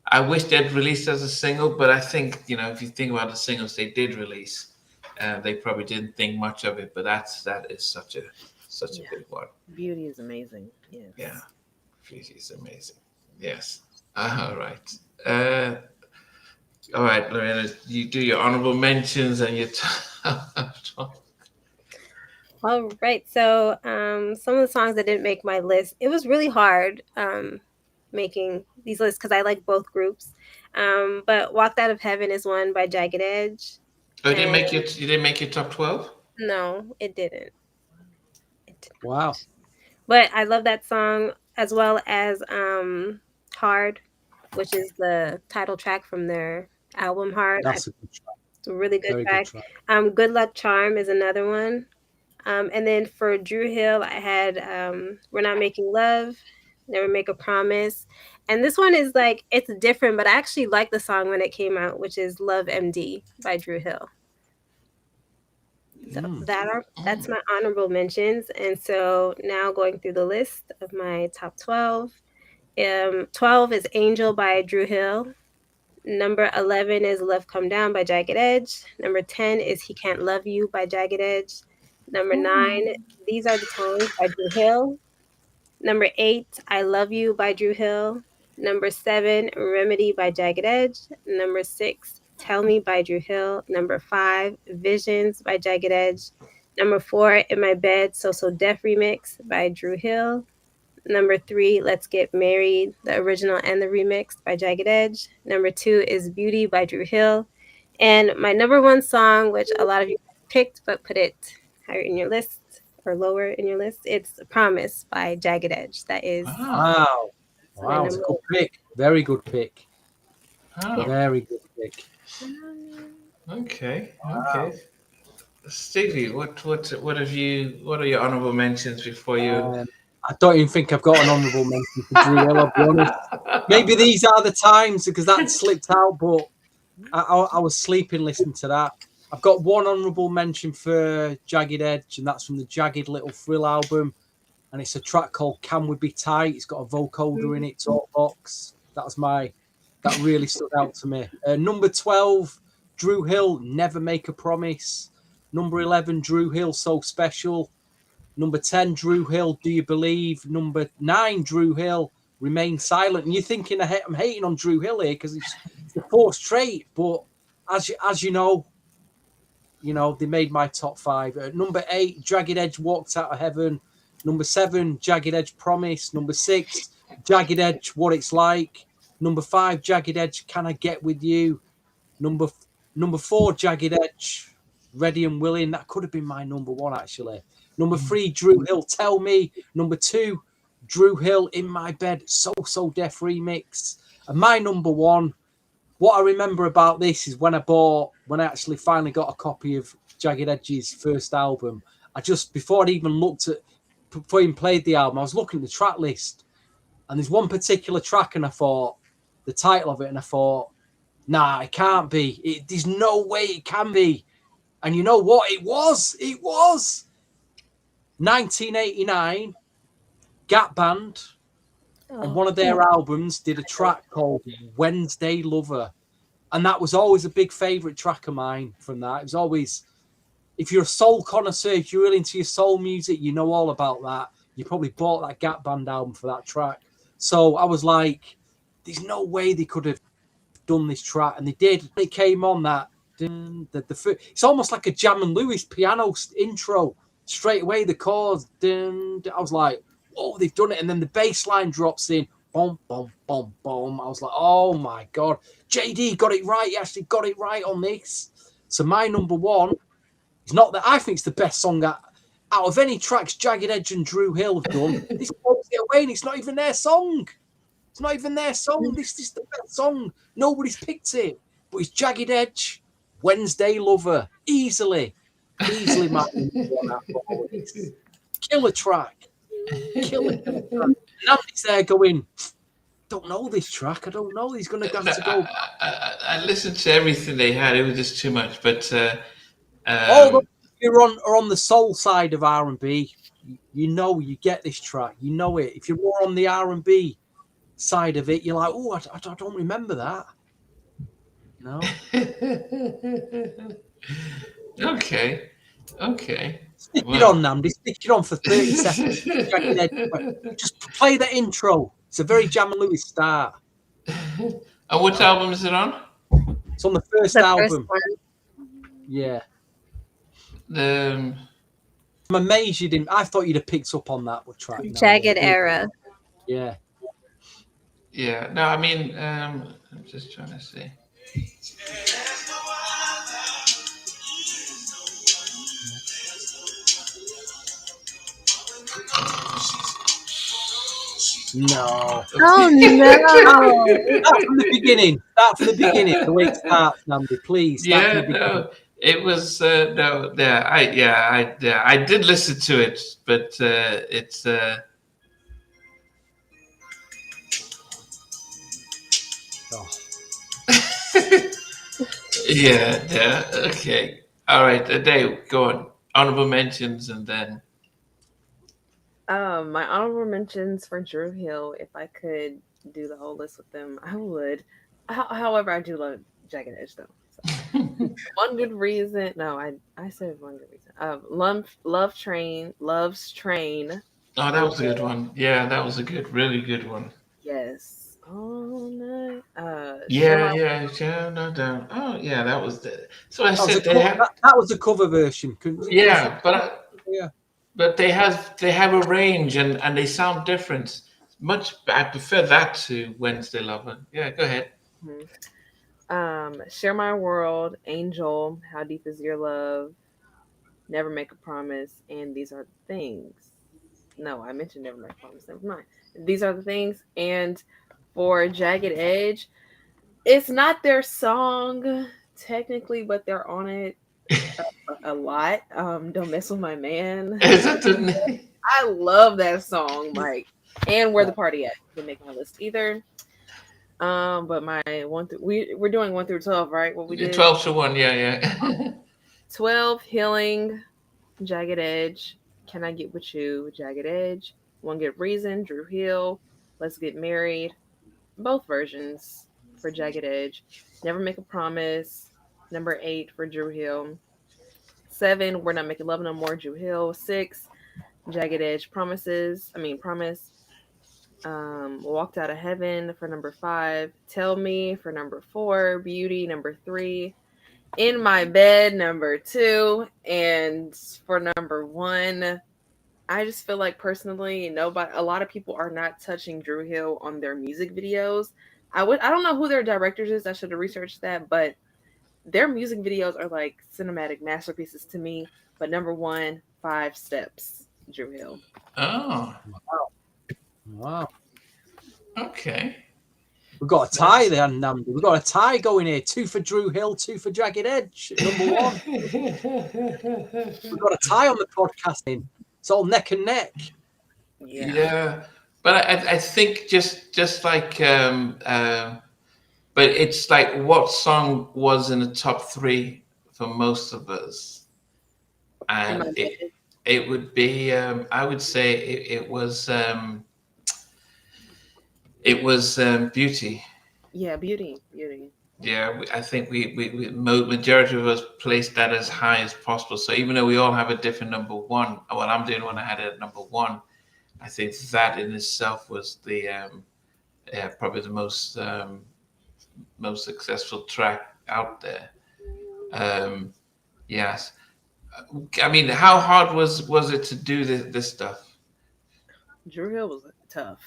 I wish they'd released as a single, but I think, if you think about the singles they did release, they probably didn't think much of it, but that is such a big one. Beauty is amazing. Yes. Yeah. Beauty is amazing. Yes. All right. All right, Lorena, you do your honorable mentions and your All right. So some of the songs that didn't make my list, it was really hard making these lists because I like both groups. But Walked Out of Heaven is one by Jagged Edge. Oh, you didn't make your top 12? No, it didn't. Wow. But I love that song, as well as Hard, which is the title track from their album Hard. That's a good track. It's a really good Very track. good track. Good Luck Charm is another one. And then for Dru Hill, I had We're Not Making Love, Never Make a Promise. And this one is like, it's different, but I actually like the song when it came out, which is Love MD by Dru Hill. So that's my honorable mentions. And so now going through the list of my top 12. 12 is Angel by Dru Hill. Number 11 is Love Come Down by Jagged Edge. Number 10 is He Can't Love You by Jagged Edge. Number 9, These Are the Times by Dru Hill. Number 8, I Love You by Dru Hill. Number 7, Remedy by Jagged Edge. Number 6, Tell Me by Dru Hill. Number 5, Visions by Jagged Edge. Number 4, In My Bed, So Def Remix by Dru Hill. Number 3, Let's Get Married, the original and the remix by Jagged Edge. Number 2 is Beauty by Dru Hill. And my number 1 song, which a lot of you picked, but put it higher in your list or lower in your list, it's Promise by Jagged Edge. That is. Wow. It's a good pick. Very good pick. Oh. Very good pick. Okay. Stevie, what are your honorable mentions before you? I don't even think I've got an honourable mention for Dru Hill, I'll be honest. Maybe these are the times because that slipped out, but I was sleeping listening to that. I've got one honourable mention for Jagged Edge, and that's from the Jagged Little Thrill album. And it's a track called Can We Be Tight? It's got a vocoder in it, talk box. That really stood out to me. Number 12, Dru Hill, Never Make a Promise. Number 11, Dru Hill, So Special. Number 10, Dru Hill, Do You Believe? Number 9, Dru Hill, Remain Silent. And you're thinking I'm hating on Dru Hill here because it's the 4th straight. But as you know, they made my top 5. Number 8, Jagged Edge, Walked Out of Heaven. Number 7, Jagged Edge, Promise. Number 6, Jagged Edge, What It's Like. Number 5, Jagged Edge, Can I Get With You? Number 4, Jagged Edge, Ready and Willing. That could have been my number 1, actually. Number 3, Dru Hill, Tell Me. Number 2, Dru Hill, In My Bed, So Def Remix. And my number 1, what I remember about this is when I actually finally got a copy of Jagged Edge's first album, before I'd even before I even played the album, I was looking at the track list. And there's one particular track, and I thought, the title of it, and I thought, nah, it can't be. There's no way it can be. And you know what? It was. 1989, Gap Band, on one of their albums, did a track called Wednesday Lover. And that was always a big favourite track of mine from that. It was always, if you're a soul connoisseur, if you're really into your soul music, you know all about that. You probably bought that Gap Band album for that track. So I was like, there's no way they could have done this track. And they did. It came on that It's almost like a Jam and Lewis piano intro. Straight away, the chords. I was like, "Oh, they've done it!" And then the bass line drops in. Boom, boom, boom, boom. I was like, "Oh my god, JD got it right. He actually got it right on this." So my number one is not that I think it's the best song out of any tracks Jagged Edge and Dru Hill have done. This blows it away, and it's not even their song. It's not even their song. This is the best song. Nobody's picked it, but it's Jagged Edge. Wednesday Lover, easily my killer track. Andy's there going, don't know this track. I don't know. He's going to have to go. I listened to everything they had. It was just too much. But you're on the soul side of R&B. You know, you get this track. You know it. If you're more on the R&B side of it, you're like, oh, I don't remember that. No. Okay. Stick it on, Namdi. Stick it on for 30 seconds. Just play the intro. It's a very Jam and Lewis start. And what album is it on? It's on the first album. Yeah. I'm amazed you didn't. I thought you'd have picked up on that track. Jagged Era. Yeah. Yeah. No, I mean, I'm just trying to see. No. Oh no! Start from the beginning. The way it starts, Namdi, please. No. It was no. Yeah. I did listen to it, but it's. Yeah. Okay. All right. Dave, go on. Honorable mentions, and then. My honorable mentions for Dru Hill, if I could do the whole list with them, I would. However, I do love Jagged Edge though. So. One good reason. No, I said one good reason. Love's Train. Oh, that was a good one. Yeah, that was a really good one. Yes. All night. No doubt. Oh, yeah, that was the. So I said that was a cover version. Yeah, but they have a range and they sound different. I prefer that to Wednesday Lover. Yeah, go ahead. Mm-hmm. Share My World, Angel, How Deep Is Your Love, Never Make a Promise, and These Are the Things. No, I mentioned Never Make a Promise. Never mind. These Are the Things. And for Jagged Edge, it's not their song technically, but they're on it a lot. Don't Mess With My Man. Is that the name? I love that song, like, and Where the Party At. Didn't make my list either. But my we're doing 1 through 12, right? What we did 12 to 1, yeah. 12 Healing, Jagged Edge, Can I Get With You, Jagged Edge, One Good Reason, Dru Hill, Let's Get Married, both versions for Jagged Edge, Never Make a Promise, number 8 for Dru Hill, 7 We're Not Making Love No More, Dru Hill, 6 Jagged Edge, Promise. Walked Out of Heaven for number 5, Tell Me for number 4, Beauty number 3, In My Bed number 2, and for number 1, I just feel like personally a lot of people are not touching Dru Hill on their music videos. I don't know who their directors is. I should have researched that, but their music videos are like cinematic masterpieces to me. But number 1, 5 Steps, Dru Hill. Oh. Wow. Okay. We've got a tie there, Namdi. We've got a tie going here. 2 for Dru Hill, 2 for Jagged Edge. Number 1. We've got a tie on the podcasting. It's all neck and neck. Yeah. But I think just like but it's like what song was in the top 3 for most of us, and it would be I would say it was Beauty. Yeah, Beauty. Yeah, I think we majority of us placed that as high as possible. So even though we all have a different number 1, well, I'm doing one I had at number 1. I think that in itself was the probably the most successful track out there. Yes. I mean, how hard was it to do this stuff? Dru Hill was tough.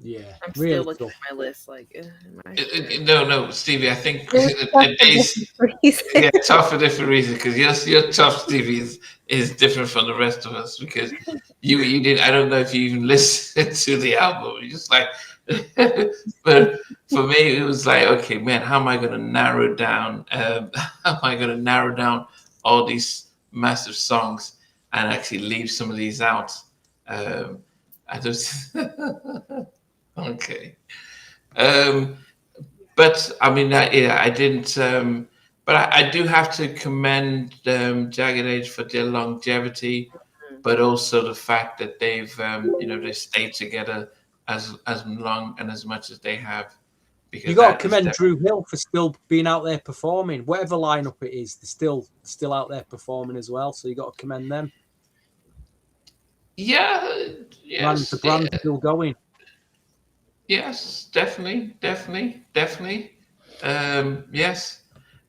Yeah, I'm really still looking tough. at my list like, am I sure? No, Stevie. I think It was tough for different reasons. yeah, tough for different reasons. Because your tough, Stevie, is different from the rest of us. Because you did. I don't know if you even listened to the album. You just like, but for me, it was like, okay, man, how am I going to narrow down? How am I going to narrow down all these massive songs and actually leave some of these out? I just okay. Um, but I mean, yeah, I didn't. But I do have to commend Jagged Edge for their longevity, but also the fact that they stayed together as long and as much as they have. Because You got to that is commend Dru Hill for still being out there performing. Whatever lineup it is, they're still out there performing as well. So you got to commend them. yeah, yes, The brand's still going. yes, definitely. Yes.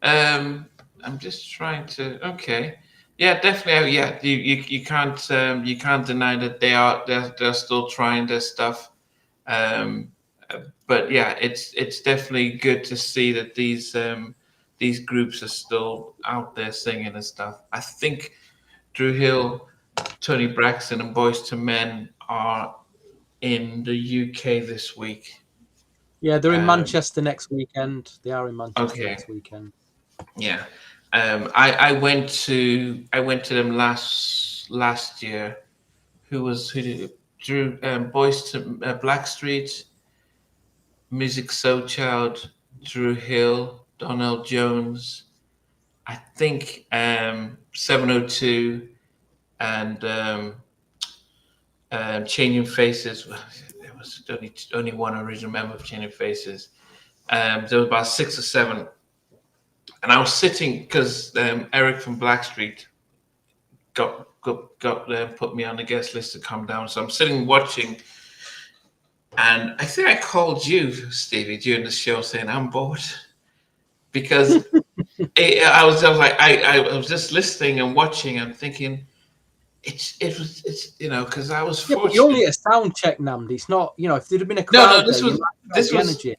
I'm just trying to. Okay. Yeah, definitely. Yeah, you can't deny that they're still trying their stuff. Um, but yeah, it's definitely good to see that these groups are still out there singing and stuff. I think Dru Hill, Tony Braxton, and Boys to Men are in the UK this week. Yeah, they're in Um, Manchester next weekend. They are in Manchester okay. next weekend. Yeah. I went to them last year. Who did Drew Boys to Blackstreet, Music Soul Child, Dru Hill, Donnell Jones, I think 702 and Changing Faces. There was only one original member of Changing Faces. There was about 6 or 7. And I was sitting because Eric from Blackstreet got put me on the guest list to come down. So I'm sitting watching, and I think I called you, Stevie, during the show, saying I'm bored because I was just listening and watching and thinking it's because I was Yeah, but fortunate. you only a sound check, Namdi. It's not, if there'd have been a No, crowd this there, was you might this have the was energy.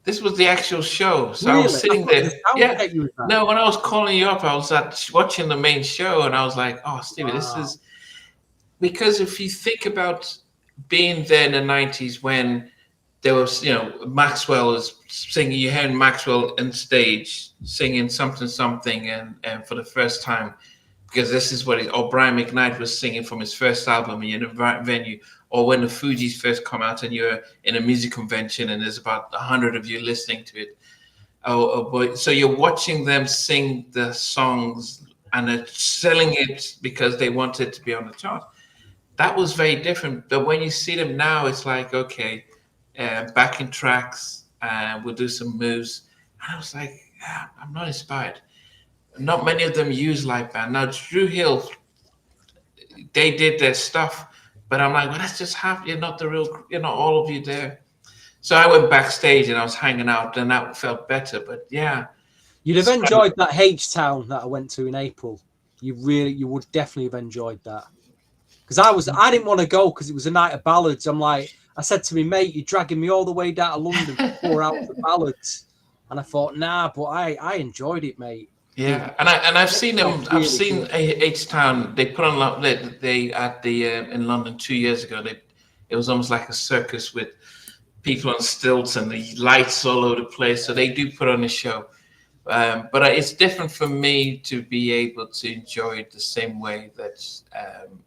this was the actual show. So Really? I was sitting I thought it there. was a sound Yeah. check you was at. No, when I was calling you up, I was watching the main show, and I was like, "Oh, Stevie, this Wow. is." Because if you think about being there in the 90s when there was, Maxwell was singing, you heard Maxwell on stage singing something and for the first time, because this is or Brian McKnight was singing from his first album in a venue, or when the Fugees first come out and you're in a music convention and there's about 100 of you listening to it. Oh boy. So you're watching them sing the songs and they're selling it because they want it to be on the chart. That was very different. But when you see them now, it's like, okay, backing tracks, we'll do some moves. And I was like, I'm not inspired. Not many of them use live band. Now, Dru Hill, they did their stuff, but I'm like, well, that's just half. You're not the real, all of you there. So I went backstage and I was hanging out, and that felt better. But yeah, You'd have enjoyed that H Town that I went to in April. You would definitely have enjoyed that. Because I didn't want to go because it was a night of ballads. I said to me, mate, you're dragging me all the way down to London for 4 hours of ballads. And I thought, nah, but I enjoyed it, mate. Yeah, and I've seen them. I've seen H Town. They put on they at the in London 2 years ago. It was almost like a circus with people on stilts and the lights all over the place. So they do put on a show. But it's different for me to be able to enjoy it the same way that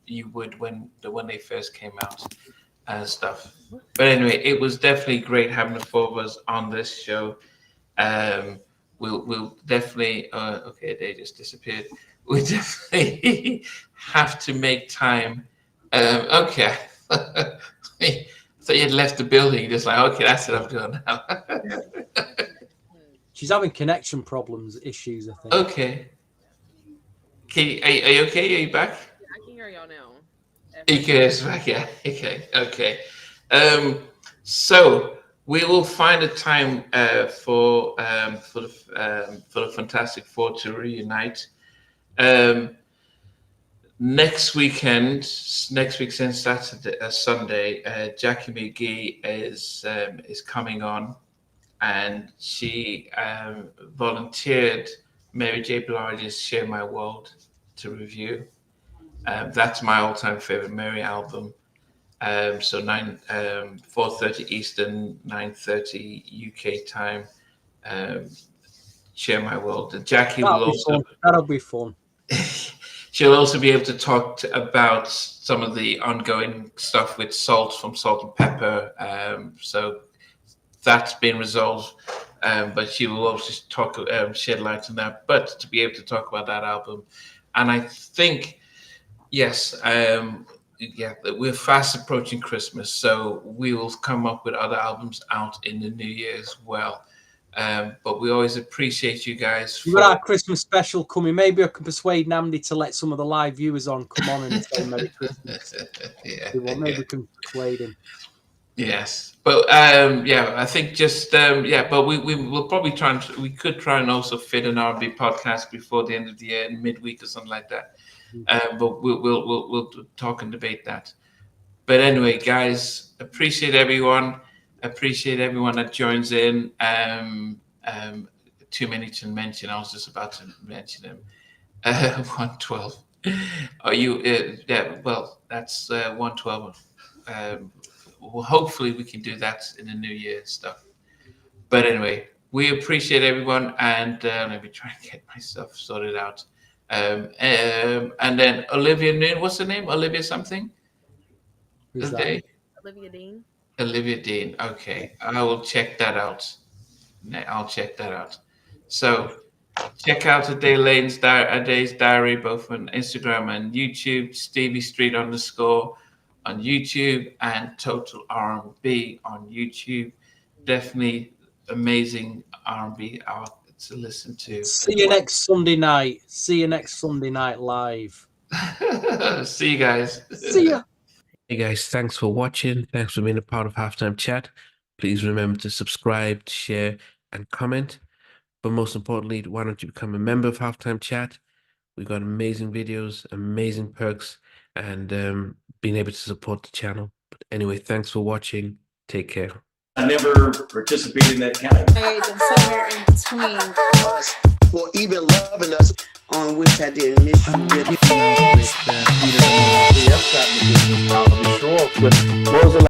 you would when they first came out and stuff. But anyway, it was definitely great having the 4 of us on this show. We'll definitely. Okay, they just disappeared. We definitely have to make time. Okay. So you had left the building, just like, okay, that's what I'm doing now. She's having connection issues, I think. Okay. Are you okay? Are you back? Yeah, I can hear y'all now. You can hear us back, yeah. Okay. So we will find a time for the Fantastic Four to reunite. Next weekend, Sunday, Jackie McGee is coming on, and she volunteered Mary J. Blige's "Share My World" to review. That's my all-time favorite Mary album. So 4:30 Eastern, 9:30 UK time. Share My World. And Jackie that'll be fun. She'll also be able to talk about some of the ongoing stuff with Salt from Salt and Pepper. So that's been resolved. But she will also shed light on that. But to be able to talk about that album, and I think, yes, we're fast approaching Christmas, so we will come up with other albums out in the new year as well. But we always appreciate you guys. We've got our Christmas special coming. Maybe I can persuade Namdi to let some of the live viewers come on and say Merry Christmas. Maybe we can persuade him. Yes, but I think just but we will probably we could try and also fit an R&B podcast before the end of the year, midweek or something like that. But we'll talk and debate that. But anyway, guys, appreciate everyone. Appreciate everyone that joins in. Too many to mention. I was just about to mention them. 112. Are you? Well, that's 112. Well, hopefully we can do that in the new year stuff. But anyway, we appreciate everyone, and let me try and get myself sorted out. And then Olivia Noon, what's her name? Olivia something? Who's that? Olivia Dean. Olivia Dean. Okay, I will check that out. So check out A Day's Diary, both on Instagram and YouTube. Stevie Street _ on YouTube, and Total R&B on YouTube. Definitely amazing R&B art to listen to. See you next Sunday night. Live. See you guys. See ya. Hey guys, thanks for watching. Thanks for being a part of Halftime Chat. Please remember to subscribe, share, and comment. But most importantly, why don't you become a member of Halftime Chat? We've got amazing videos, amazing perks, and being able to support the channel. But anyway, thanks for watching. Take care. I never participated in that kind of. And somewhere in between. For even loving us, on which I didn't miss you with.